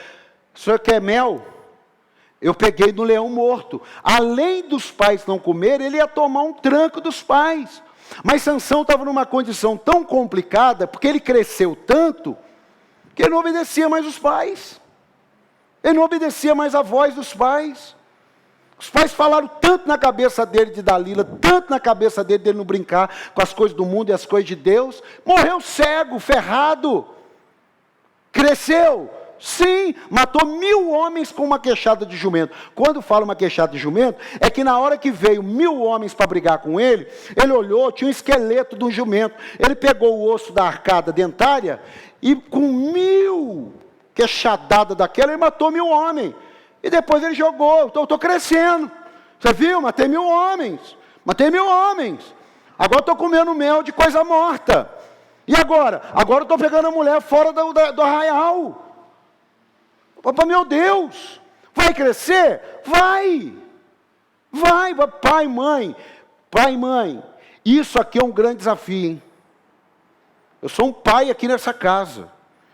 o senhor quer mel? Eu peguei do leão morto. Além dos pais não comerem, ele ia tomar um tranco dos pais. Mas Sansão estava numa condição tão complicada, porque ele cresceu tanto, que ele não obedecia mais os pais. Ele não obedecia mais a voz dos pais. Os pais falaram tanto na cabeça dele de Dalila, tanto na cabeça dele não brincar com as coisas do mundo e as coisas de Deus. Morreu cego, ferrado. Cresceu. Sim, matou 1000 homens com uma queixada de jumento. Quando fala uma queixada de jumento, é que na hora que veio 1000 homens para brigar com ele, ele olhou, tinha um esqueleto de um jumento. Ele pegou o osso da arcada dentária e com 1000 queixadadas daquela, ele matou 1000 homens. E depois ele jogou, estou crescendo. Você viu? Matei 1000 homens. Matei 1000 homens. Agora estou comendo mel de coisa morta. E agora? Agora estou pegando a mulher fora do arraial. Opa, meu Deus. Vai crescer? Vai. Vai, pai, mãe. Pai, mãe. Isso aqui é um grande desafio, hein? Eu sou um pai aqui nessa casa.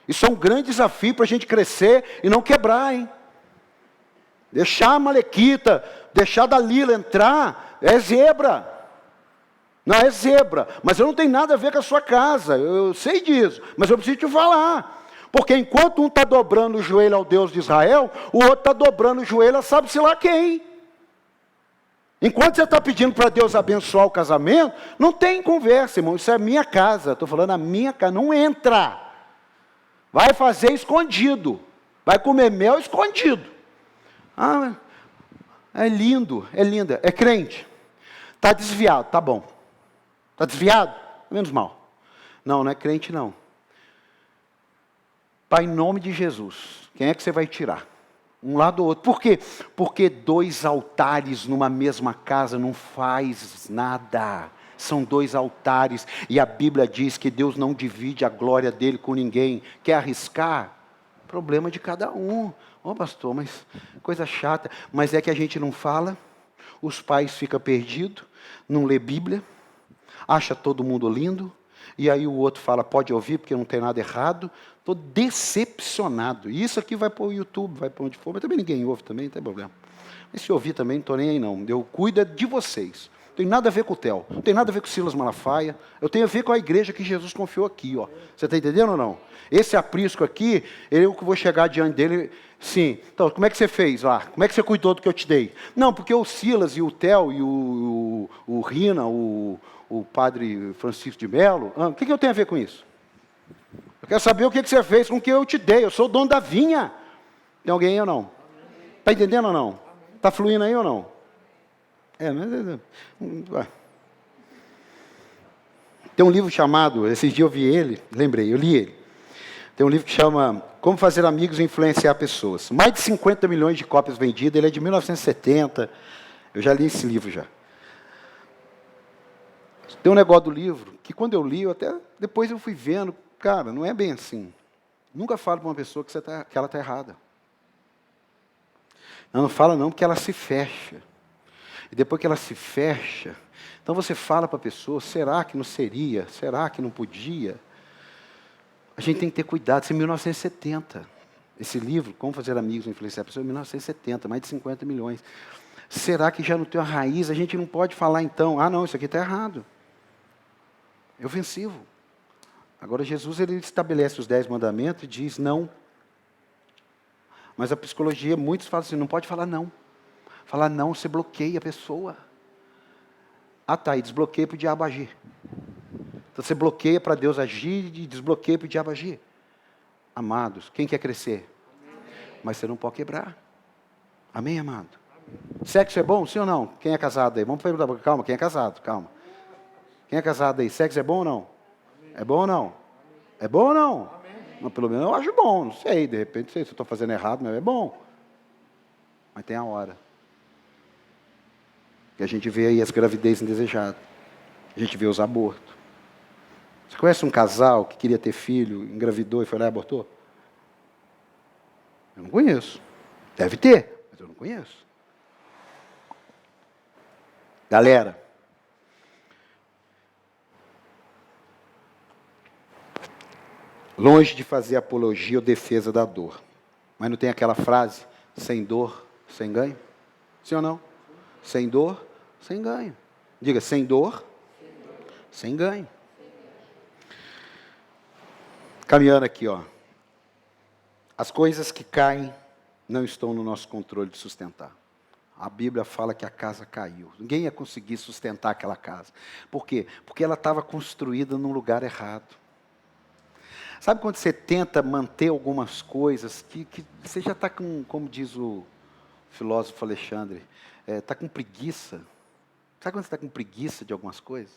Isso é um grande desafio para a gente crescer e não quebrar, hein? Deixar a Malequita, deixar a Dalila entrar, é zebra. Não é zebra. Mas eu não tenho nada a ver com a sua casa. Eu sei disso. Mas eu preciso te falar. Porque enquanto um está dobrando o joelho ao Deus de Israel, o outro está dobrando o joelho a sabe-se lá quem. Enquanto você está pedindo para Deus abençoar o casamento, não tem conversa, irmão. Isso é a minha casa. Estou falando a minha casa. Não entra. Vai fazer escondido. Vai comer mel escondido. Ah, é lindo, é linda. É crente. Está desviado, tá bom. Está desviado? Menos mal. Não, não é crente não. Pai, em nome de Jesus, quem é que você vai tirar? Um lado ou outro. Por quê? Porque 2 altares numa mesma casa não faz nada. São 2 altares. E a Bíblia diz que Deus não divide a glória dele com ninguém. Quer arriscar? Problema de cada um. Ô pastor, mas coisa chata. Mas é que a gente não fala. Os pais ficam perdidos. Não lê Bíblia. Acha todo mundo lindo. E aí o outro fala, pode ouvir porque não tem nada errado. Estou decepcionado. E isso aqui vai para o YouTube, vai para onde for. Mas também ninguém ouve também, não tem problema. Mas se ouvir também, não estou nem aí não. Eu cuido de vocês. Não tem nada a ver com o Theo. Não tem nada a ver com o Silas Malafaia. Eu tenho a ver com a igreja que Jesus confiou aqui. Ó. Você está entendendo ou não? Esse aprisco aqui, eu que vou chegar diante dele. Sim. Então, como é que você fez lá? Como é que você cuidou do que eu te dei? Não, porque o Silas e o Theo e o Rina, o padre Francisco de Melo, o que eu tenho a ver com isso? Eu quero saber o que você fez com o que eu te dei. Eu sou o dono da vinha. Tem alguém aí ou não? Está entendendo ou não? Está fluindo aí ou não? Tem um livro chamado, esses dias eu vi ele, lembrei, eu li ele. Tem um livro que chama Como Fazer Amigos e Influenciar Pessoas. Mais de 50 milhões de cópias vendidas, ele é de 1970. Eu já li esse livro já. Tem um negócio do livro, que quando eu li, depois eu fui vendo, cara, não é bem assim. Nunca falo para uma pessoa que ela está errada. Não fala não, porque ela se fecha. E depois que ela se fecha, então você fala para a pessoa, será que não seria? Será que não podia? A gente tem que ter cuidado, isso é 1970. Esse livro, Como Fazer Amigos e Influenciar Pessoas, em 1970, mais de 50 milhões. Será que já não tem uma raiz? A gente não pode falar então, não, isso aqui está errado. É ofensivo. Agora Jesus ele estabelece os 10 mandamentos e diz não. Mas a psicologia, muitos falam assim, não pode falar não. Falar não, você bloqueia a pessoa. E desbloqueia para o diabo agir. Então você bloqueia para Deus agir e desbloqueia para o diabo agir. Amados, quem quer crescer? Mas você não pode quebrar. Amém, amado? Sexo é bom, sim ou não? Quem é casado aí? Vamos perguntar, calma, quem é casado? Calma. Quem é casado aí? Sexo é bom ou não? É bom ou não? É bom ou não? Mas pelo menos eu acho bom, não sei, de repente, não sei se eu estou fazendo errado, mas é bom. Mas tem a hora. E a gente vê aí as gravidez indesejadas. A gente vê os abortos. Você conhece um casal que queria ter filho, engravidou e foi lá e abortou? Eu não conheço. Deve ter, mas eu não conheço. Galera, longe de fazer apologia ou defesa da dor. Mas não tem aquela frase, sem dor, sem ganho? Sim ou não? Sem dor, sem ganho. Diga, sem dor, sem ganho. Caminhando aqui, ó. As coisas que caem não estão no nosso controle de sustentar. A Bíblia fala que a casa caiu. Ninguém ia conseguir sustentar aquela casa. Por quê? Porque ela estava construída num lugar errado. Sabe quando você tenta manter algumas coisas que você já está com, como diz o filósofo Alexandre, está com preguiça. Sabe quando você está com preguiça de algumas coisas?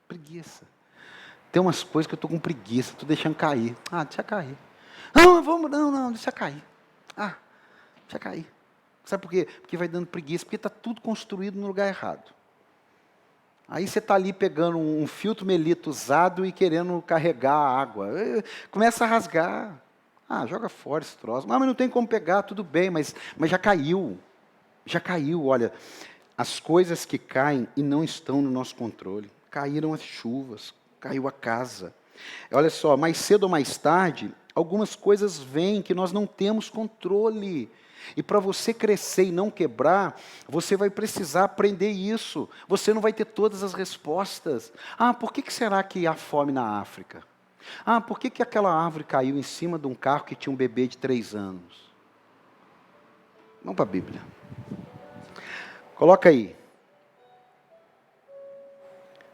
Preguiça. Tem umas coisas que eu estou com preguiça, estou deixando cair. Deixa cair. Não, deixa cair. Deixa cair. Sabe por quê? Porque vai dando preguiça, porque está tudo construído no lugar errado. Aí você está ali pegando um filtro melito usado e querendo carregar a água. Começa a rasgar. Joga fora esse troço. Mas não tem como pegar, tudo bem, mas já caiu. Já caiu, olha. As coisas que caem e não estão no nosso controle. Caíram as chuvas, caiu a casa. Olha só, mais cedo ou mais tarde, algumas coisas vêm que nós não temos controle. E para você crescer e não quebrar, você vai precisar aprender isso. Você não vai ter todas as respostas. Por que será que há fome na África? Por que aquela árvore caiu em cima de um carro que tinha um bebê de 3 anos? Vamos para a Bíblia. Coloca aí.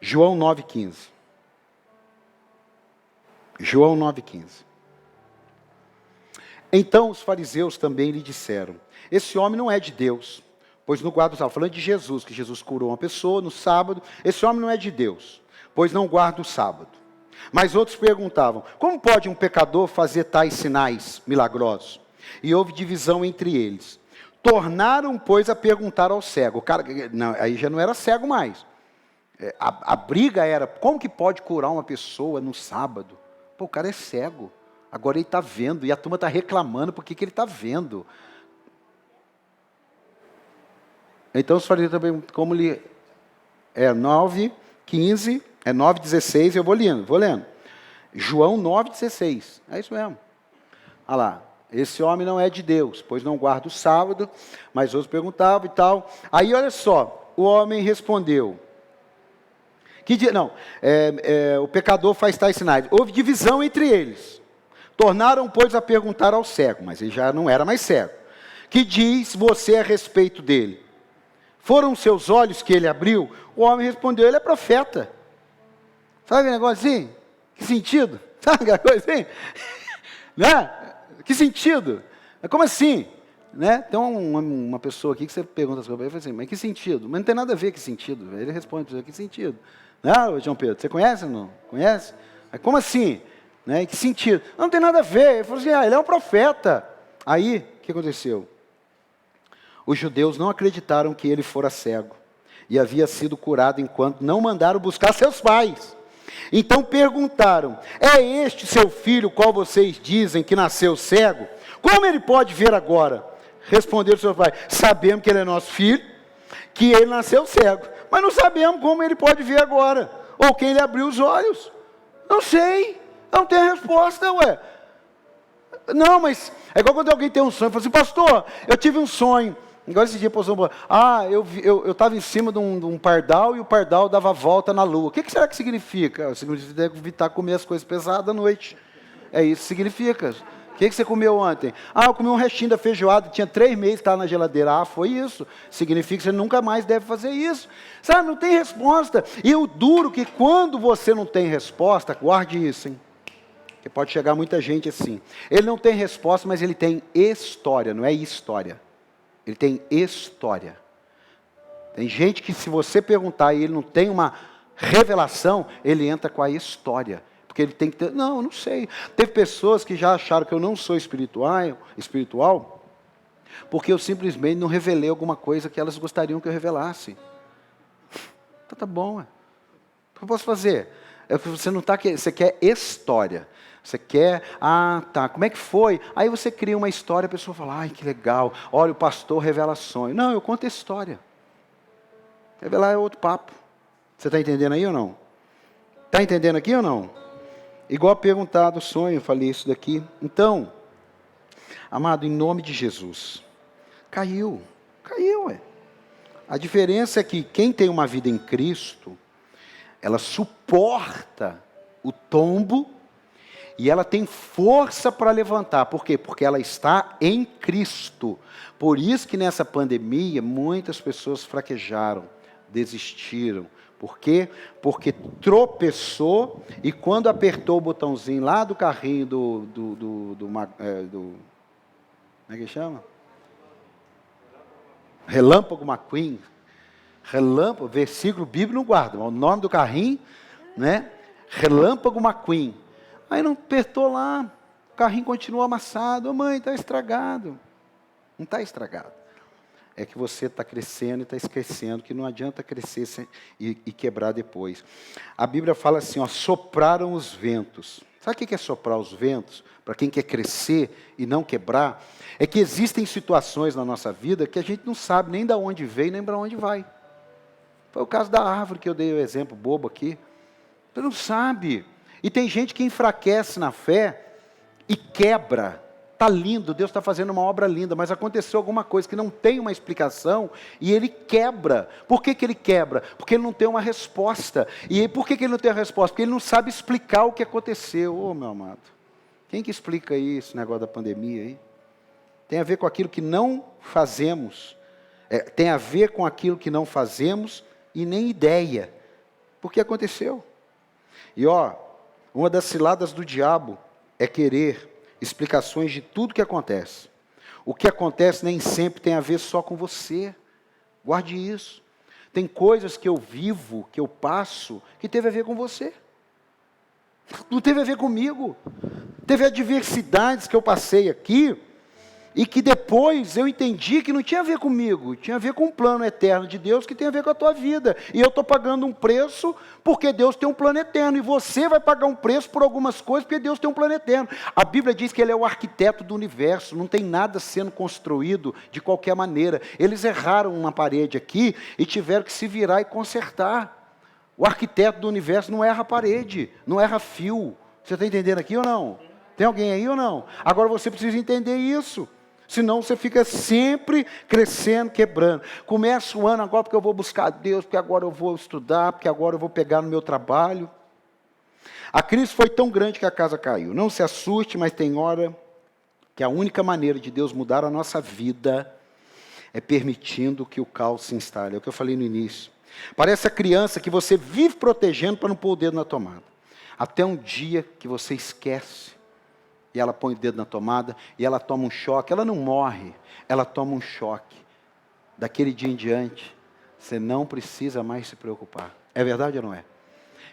João 9,15. João 9,15. Então os fariseus também lhe disseram, esse homem não é de Deus, pois não guarda o sábado. Falando de Jesus, que Jesus curou uma pessoa no sábado, esse homem não é de Deus, pois não guarda o sábado. Mas outros perguntavam, como pode um pecador fazer tais sinais milagrosos? E houve divisão entre eles. Tornaram, pois, a perguntar ao cego. O cara, não, aí já não era cego mais. A briga era, como que pode curar uma pessoa no sábado? O cara é cego. Agora ele está vendo, e a turma está reclamando porque que ele está vendo. Então os fariseus também, como ele 9,15, 9,16, eu vou lendo. João 9,16, é isso mesmo. Olha lá, esse homem não é de Deus, pois não guarda o sábado, mas outros perguntavam e tal. Aí olha só, o homem respondeu, o pecador faz tais sinais. Houve divisão entre eles. Tornaram, pois, a perguntar ao cego, mas ele já não era mais cego. Que diz você a respeito dele? Foram seus olhos que ele abriu? O homem respondeu, ele é profeta. Sabe aquele negócio assim? Que sentido? Sabe aquela coisa assim? Né? Que sentido? Como assim? Né? Tem uma pessoa aqui que você pergunta as coisas, ele fala assim, mas que sentido? Mas não tem nada a ver que sentido. Ele responde, que sentido? Não, João Pedro, você conhece ou não? Conhece? Mas como assim? Né? Em que sentido? Não tem nada a ver. Ele falou assim, ele é um profeta. Aí, o que aconteceu? Os judeus não acreditaram que ele fora cego e havia sido curado enquanto não mandaram buscar seus pais. Então perguntaram, é este seu filho, qual vocês dizem que nasceu cego? Como ele pode ver agora? Responderam seus pais, sabemos que ele é nosso filho, que ele nasceu cego, mas não sabemos como ele pode ver agora, ou quem lhe abriu os olhos. Não sei. Não tem resposta, Não, mas é igual quando alguém tem um sonho. Fala assim, pastor, eu tive um sonho. Igual esse dia, eu estava em cima de um pardal e o pardal dava volta na lua. O que será que significa? Significa evitar comer as coisas pesadas à noite. É isso que significa. O que você comeu ontem? Eu comi um restinho da feijoada, tinha 3 meses, estava na geladeira. Foi isso. Significa que você nunca mais deve fazer isso. Sabe, não tem resposta. E o duro que quando você não tem resposta, guarde isso, hein? Porque pode chegar muita gente assim. Ele não tem resposta, mas ele tem história, não é história. Ele tem história. Tem gente que se você perguntar e ele não tem uma revelação, ele entra com a história. Porque ele tem que ter, não, eu não sei. Teve pessoas que já acharam que eu não sou espiritual, porque eu simplesmente não revelei alguma coisa que elas gostariam que eu revelasse. Então tá bom, o que eu posso fazer? É que você não está querendo, você quer história. Você quer, como é que foi? Aí você cria uma história, a pessoa fala, ai que legal, olha o pastor revela sonho. Não, eu conto a história. Revelar é outro papo. Você está entendendo aí ou não? Está entendendo aqui ou não? Igual perguntar do sonho, eu falei isso daqui. Então, amado, em nome de Jesus, caiu. A diferença é que quem tem uma vida em Cristo, ela suporta o tombo e ela tem força para levantar. Por quê? Porque ela está em Cristo. Por isso que nessa pandemia, muitas pessoas fraquejaram, desistiram. Por quê? Porque tropeçou e quando apertou o botãozinho lá do carrinho como é que chama? Relâmpago McQueen. Relâmpago, versículo bíblico não guarda, mas o nome do carrinho, né? Relâmpago McQueen. Aí não apertou lá, o carrinho continuou amassado. Mãe, está estragado. Não está estragado. É que você está crescendo e está esquecendo que não adianta crescer e quebrar depois. A Bíblia fala assim, sopraram os ventos. Sabe o que é soprar os ventos? Para quem quer crescer e não quebrar, é que existem situações na nossa vida que a gente não sabe nem de onde veio, nem para onde vai. Foi o caso da árvore que eu dei o exemplo bobo aqui. Você não sabe. E tem gente que enfraquece na fé e quebra. Está lindo, Deus está fazendo uma obra linda, mas aconteceu alguma coisa que não tem uma explicação e ele quebra. Por que ele quebra? Porque ele não tem uma resposta. E por que ele não tem a resposta? Porque ele não sabe explicar o que aconteceu. Meu amado, quem que explica isso, esse negócio da pandemia aí? Tem a ver com aquilo que não fazemos. Tem a ver com aquilo que não fazemos e nem ideia. Porque aconteceu. E uma das ciladas do diabo é querer explicações de tudo que acontece. O que acontece nem sempre tem a ver só com você. Guarde isso. Tem coisas que eu vivo, que eu passo, que teve a ver com você. Não teve a ver comigo. Teve adversidades que eu passei aqui, e que depois eu entendi que não tinha a ver comigo, tinha a ver com o plano eterno de Deus, que tem a ver com a tua vida. E eu estou pagando um preço, porque Deus tem um plano eterno. E você vai pagar um preço por algumas coisas, porque Deus tem um plano eterno. A Bíblia diz que Ele é o arquiteto do universo, não tem nada sendo construído de qualquer maneira. Eles erraram uma parede aqui, e tiveram que se virar e consertar. O arquiteto do universo não erra parede, não erra fio. Você está entendendo aqui ou não? Tem alguém aí ou não? Agora você precisa entender isso. Senão você fica sempre crescendo, quebrando. Começa o ano agora porque eu vou buscar a Deus, porque agora eu vou estudar, porque agora eu vou pegar no meu trabalho. A crise foi tão grande que a casa caiu. Não se assuste, mas tem hora que a única maneira de Deus mudar a nossa vida é permitindo que o caos se instale. É o que eu falei no início. Parece a criança que você vive protegendo para não pôr o dedo na tomada. Até um dia que você esquece. E ela põe o dedo na tomada, e ela toma um choque. Ela não morre, ela toma um choque. Daquele dia em diante, você não precisa mais se preocupar. É verdade ou não é?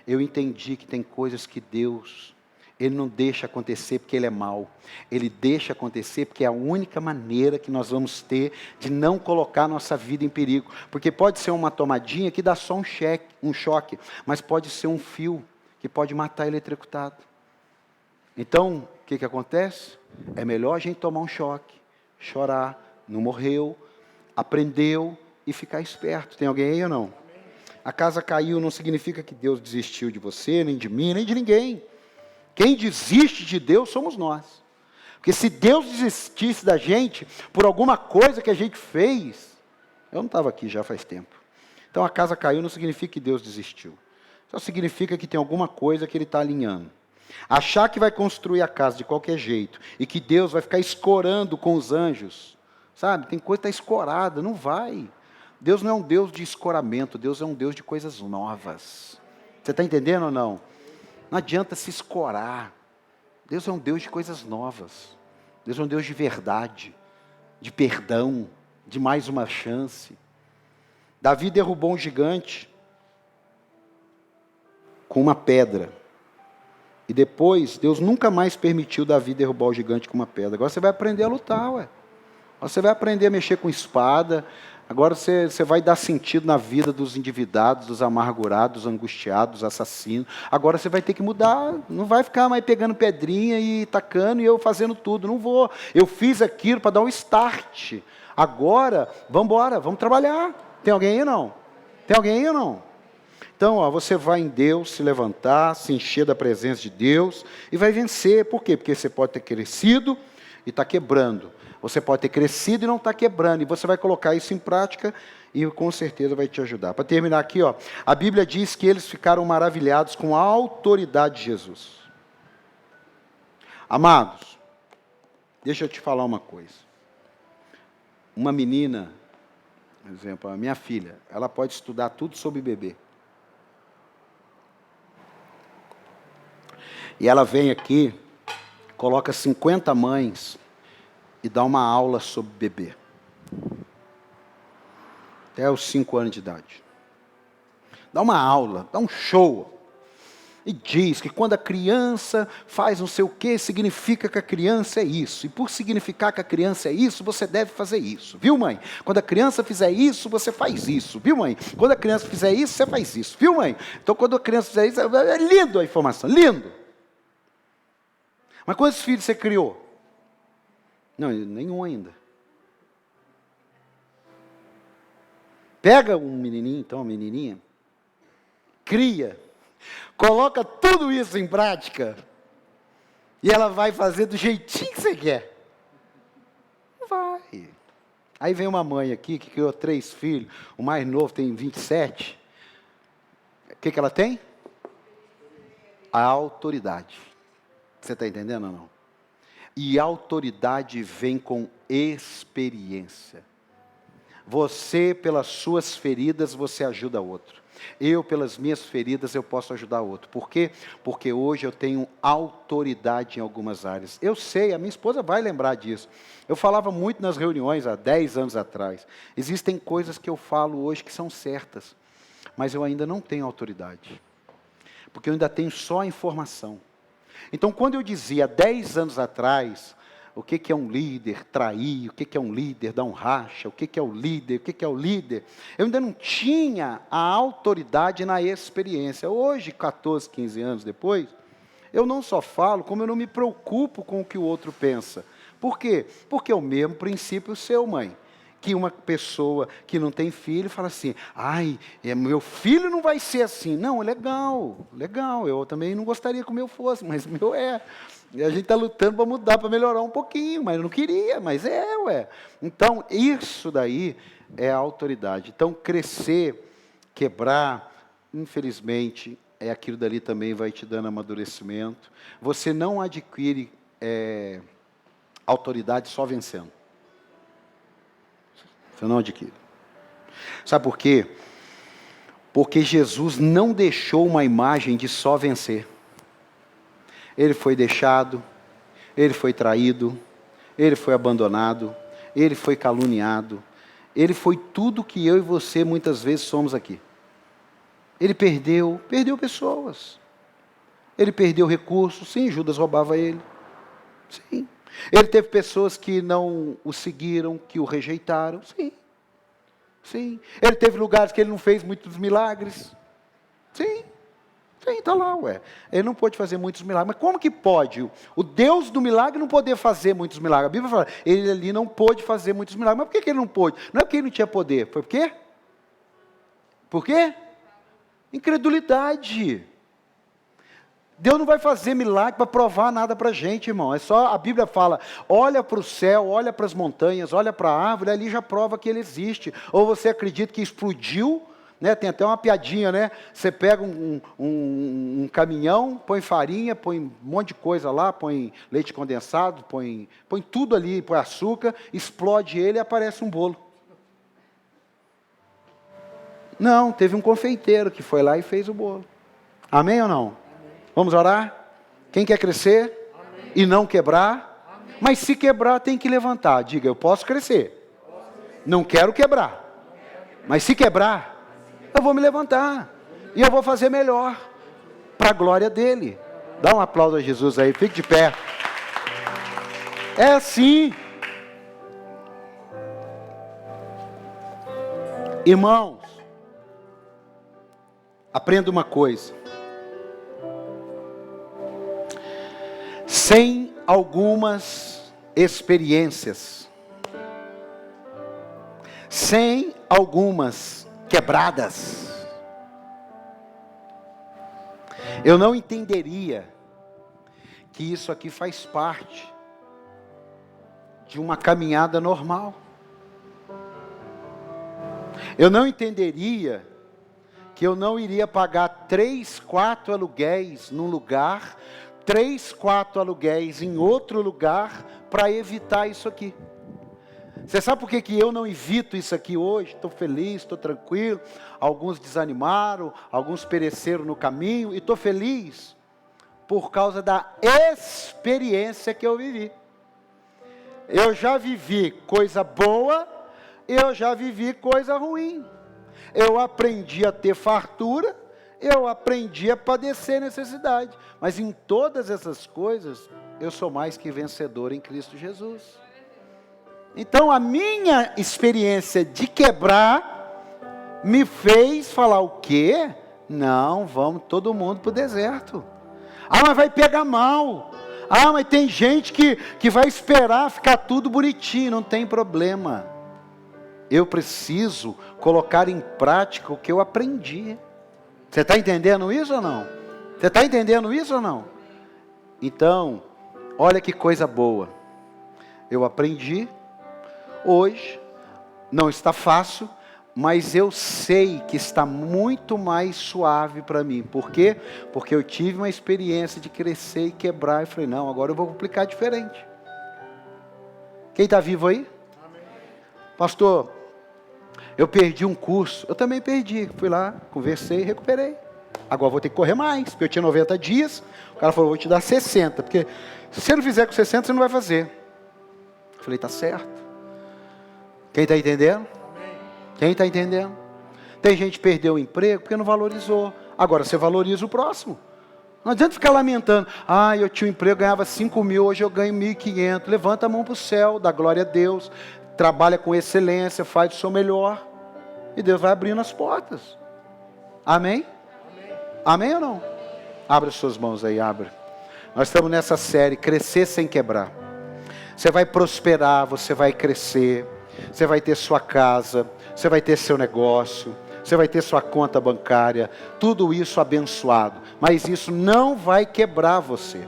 Eu entendi que tem coisas que Deus, Ele não deixa acontecer porque Ele é mau. Ele deixa acontecer porque é a única maneira que nós vamos ter de não colocar nossa vida em perigo. Porque pode ser uma tomadinha que dá só um choque, mas pode ser um fio que pode matar eletrocutado. Então, o que acontece? É melhor a gente tomar um choque, chorar, não morreu, aprendeu e ficar esperto. Tem alguém aí ou não? A casa caiu não significa que Deus desistiu de você, nem de mim, nem de ninguém. Quem desiste de Deus somos nós. Porque se Deus desistisse da gente por alguma coisa que a gente fez, eu não estava aqui já faz tempo. Então a casa caiu não significa que Deus desistiu. Só significa que tem alguma coisa que Ele está alinhando. Achar que vai construir a casa de qualquer jeito e que Deus vai ficar escorando com os anjos, sabe? Tem coisa que está escorada, não vai. Deus não é um Deus de escoramento, Deus é um Deus de coisas novas. Você está entendendo ou não? Não adianta se escorar. Deus é um Deus de coisas novas. Deus é um Deus de verdade, de perdão, de mais uma chance. Davi derrubou um gigante com uma pedra. E depois, Deus nunca mais permitiu Davi derrubar o gigante com uma pedra. Agora você vai aprender a lutar, ué. Agora você vai aprender a mexer com espada. Agora você vai dar sentido na vida dos endividados, dos amargurados, dos angustiados, dos assassinos. Agora você vai ter que mudar. Não vai ficar mais pegando pedrinha e tacando e eu fazendo tudo. Não vou. Eu fiz aquilo para dar um start. Agora, vamos embora, vamos trabalhar. Tem alguém aí ou não? Tem alguém aí ou não? Então, você vai em Deus se levantar, se encher da presença de Deus e vai vencer. Por quê? Porque você pode ter crescido e está quebrando. Você pode ter crescido e não está quebrando. E você vai colocar isso em prática e com certeza vai te ajudar. Para terminar aqui, a Bíblia diz que eles ficaram maravilhados com a autoridade de Jesus. Amados, deixa eu te falar uma coisa. Uma menina, por exemplo, a minha filha, ela pode estudar tudo sobre bebê. E ela vem aqui, coloca 50 mães e dá uma aula sobre bebê. Até os 5 anos de idade. Dá uma aula, dá um show. E diz que quando a criança faz não sei o quê, significa que a criança é isso. E por significar que a criança é isso, você deve fazer isso. Viu, mãe? Quando a criança fizer isso, você faz isso. Viu, mãe? Quando a criança fizer isso, você faz isso. Viu, mãe? Então, quando a criança fizer isso, é lindo a informação, lindo. Mas quantos filhos você criou? Não, nenhum ainda. Pega um menininho, então, uma menininha, cria, coloca tudo isso em prática, e ela vai fazer do jeitinho que você quer. Vai. Aí vem uma mãe aqui, que criou 3 filhos, o mais novo tem 27. O que ela tem? A autoridade. Você está entendendo ou não? E autoridade vem com experiência. Você, pelas suas feridas, você ajuda outro. Eu, pelas minhas feridas, eu posso ajudar outro. Por quê? Porque hoje eu tenho autoridade em algumas áreas. Eu sei, a minha esposa vai lembrar disso. Eu falava muito nas reuniões há 10 anos atrás. Existem coisas que eu falo hoje que são certas, mas eu ainda não tenho autoridade. Porque eu ainda tenho só a informação. Então, quando eu dizia 10 anos atrás, o que é um líder trair, o que é um líder dar um racha, o que é o líder, eu ainda não tinha a autoridade na experiência. Hoje, 14, 15 anos depois, eu não só falo, como eu não me preocupo com o que o outro pensa. Por quê? Porque é o mesmo princípio seu, mãe. Que uma pessoa que não tem filho fala assim, meu filho não vai ser assim. Não, legal, eu também não gostaria que o meu fosse, mas o meu é. E a gente está lutando para mudar, para melhorar um pouquinho, mas eu não queria, mas ué. Então, isso daí é a autoridade. Então, crescer, quebrar, infelizmente, aquilo dali também vai te dando amadurecimento. Você não adquire autoridade só vencendo. Você não adquire. Sabe por quê? Porque Jesus não deixou uma imagem de só vencer. Ele foi deixado, ele foi traído, ele foi abandonado, ele foi caluniado, ele foi tudo que eu e você muitas vezes somos aqui. Ele perdeu pessoas. Ele perdeu recursos, sim, Judas roubava ele. Sim. Ele teve pessoas que não o seguiram, que o rejeitaram, sim. Sim. Ele teve lugares que ele não fez muitos milagres. Sim. Sim, está lá, ué. Ele não pôde fazer muitos milagres. Mas como que pode? O Deus do milagre não poder fazer muitos milagres. A Bíblia fala, ele ali não pôde fazer muitos milagres. Mas por que ele não pôde? Não é porque ele não tinha poder. Foi por quê? Por quê? Incredulidade. Deus não vai fazer milagre para provar nada para a gente, irmão. É só, a Bíblia fala, olha para o céu, olha para as montanhas, olha para a árvore, ali já prova que ele existe. Ou você acredita que explodiu, né? Tem até uma piadinha, né? Você pega um caminhão, põe farinha, põe um monte de coisa lá, põe leite condensado, põe tudo ali, põe açúcar, explode ele e aparece um bolo. Não, teve um confeiteiro que foi lá e fez o bolo. Amém ou não? Vamos orar? Quem quer crescer? Amém. E não quebrar? Amém. Mas se quebrar tem que levantar. Diga, eu posso crescer. Não quero quebrar. Mas se quebrar, eu vou me levantar. E eu vou fazer melhor. Para a glória dele. Dá um aplauso a Jesus aí, fique de pé. É assim. Irmãos, aprenda uma coisa. Sem algumas experiências, sem algumas quebradas, eu não entenderia que isso aqui faz parte de uma caminhada normal. Eu não entenderia que eu não iria pagar 3, 4 aluguéis num lugar, 3, 4 aluguéis em outro lugar, para evitar isso aqui. Você sabe por que eu não evito isso aqui hoje? Estou feliz, estou tranquilo. Alguns desanimaram, alguns pereceram no caminho, e estou feliz por causa da experiência que eu vivi. Eu já vivi coisa boa, eu já vivi coisa ruim. Eu aprendi a ter fartura, eu aprendi a padecer necessidade. Mas em todas essas coisas, eu sou mais que vencedor em Cristo Jesus. Então a minha experiência de quebrar me fez falar o quê? Não, vamos todo mundo para o deserto. Ah, mas vai pegar mal. Ah, mas tem gente que vai esperar ficar tudo bonitinho. Não tem problema. Eu preciso colocar em prática o que eu aprendi. Você está entendendo isso ou não? Você está entendendo isso ou não? Então, olha que coisa boa. Eu aprendi. Hoje, não está fácil, mas eu sei que está muito mais suave para mim. Por quê? Porque eu tive uma experiência de crescer e quebrar. E falei, não, agora eu vou aplicar diferente. Quem está vivo aí? Amém. Pastor, eu perdi um curso. Eu também perdi. Fui lá, conversei e recuperei. Agora vou ter que correr mais, porque eu tinha 90 dias. O cara falou, vou te dar 60. Porque se você não fizer com 60, você não vai fazer. Eu falei, tá certo. Quem está entendendo? Quem está entendendo? Tem gente que perdeu o emprego porque não valorizou. Agora você valoriza o próximo. Não adianta ficar lamentando. Ah, eu tinha um emprego, ganhava 5 mil, hoje eu ganho 1.500. Levanta a mão para o céu, dá glória a Deus. Trabalha com excelência, faz o seu melhor. E Deus vai abrindo as portas. Amém? Amém, amém ou não? Abre as suas mãos aí, abre. Nós estamos nessa série, crescer sem quebrar. Você vai prosperar, você vai crescer. Você vai ter sua casa, você vai ter seu negócio, você vai ter sua conta bancária, tudo isso abençoado. Mas isso não vai quebrar você,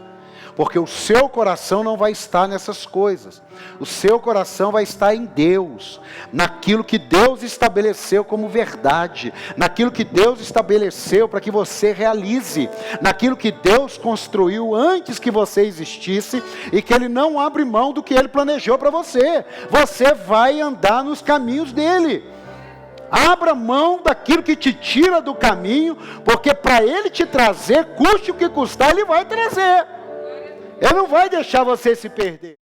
porque o seu coração não vai estar nessas coisas. O seu coração vai estar em Deus, naquilo que Deus estabeleceu como verdade, naquilo que Deus estabeleceu para que você realize, naquilo que Deus construiu antes que você existisse, e que Ele não abre mão do que Ele planejou para você. Você vai andar nos caminhos dEle. Abra mão daquilo que te tira do caminho, porque para Ele te trazer, custe o que custar, Ele vai trazer. Ele não vai deixar você se perder.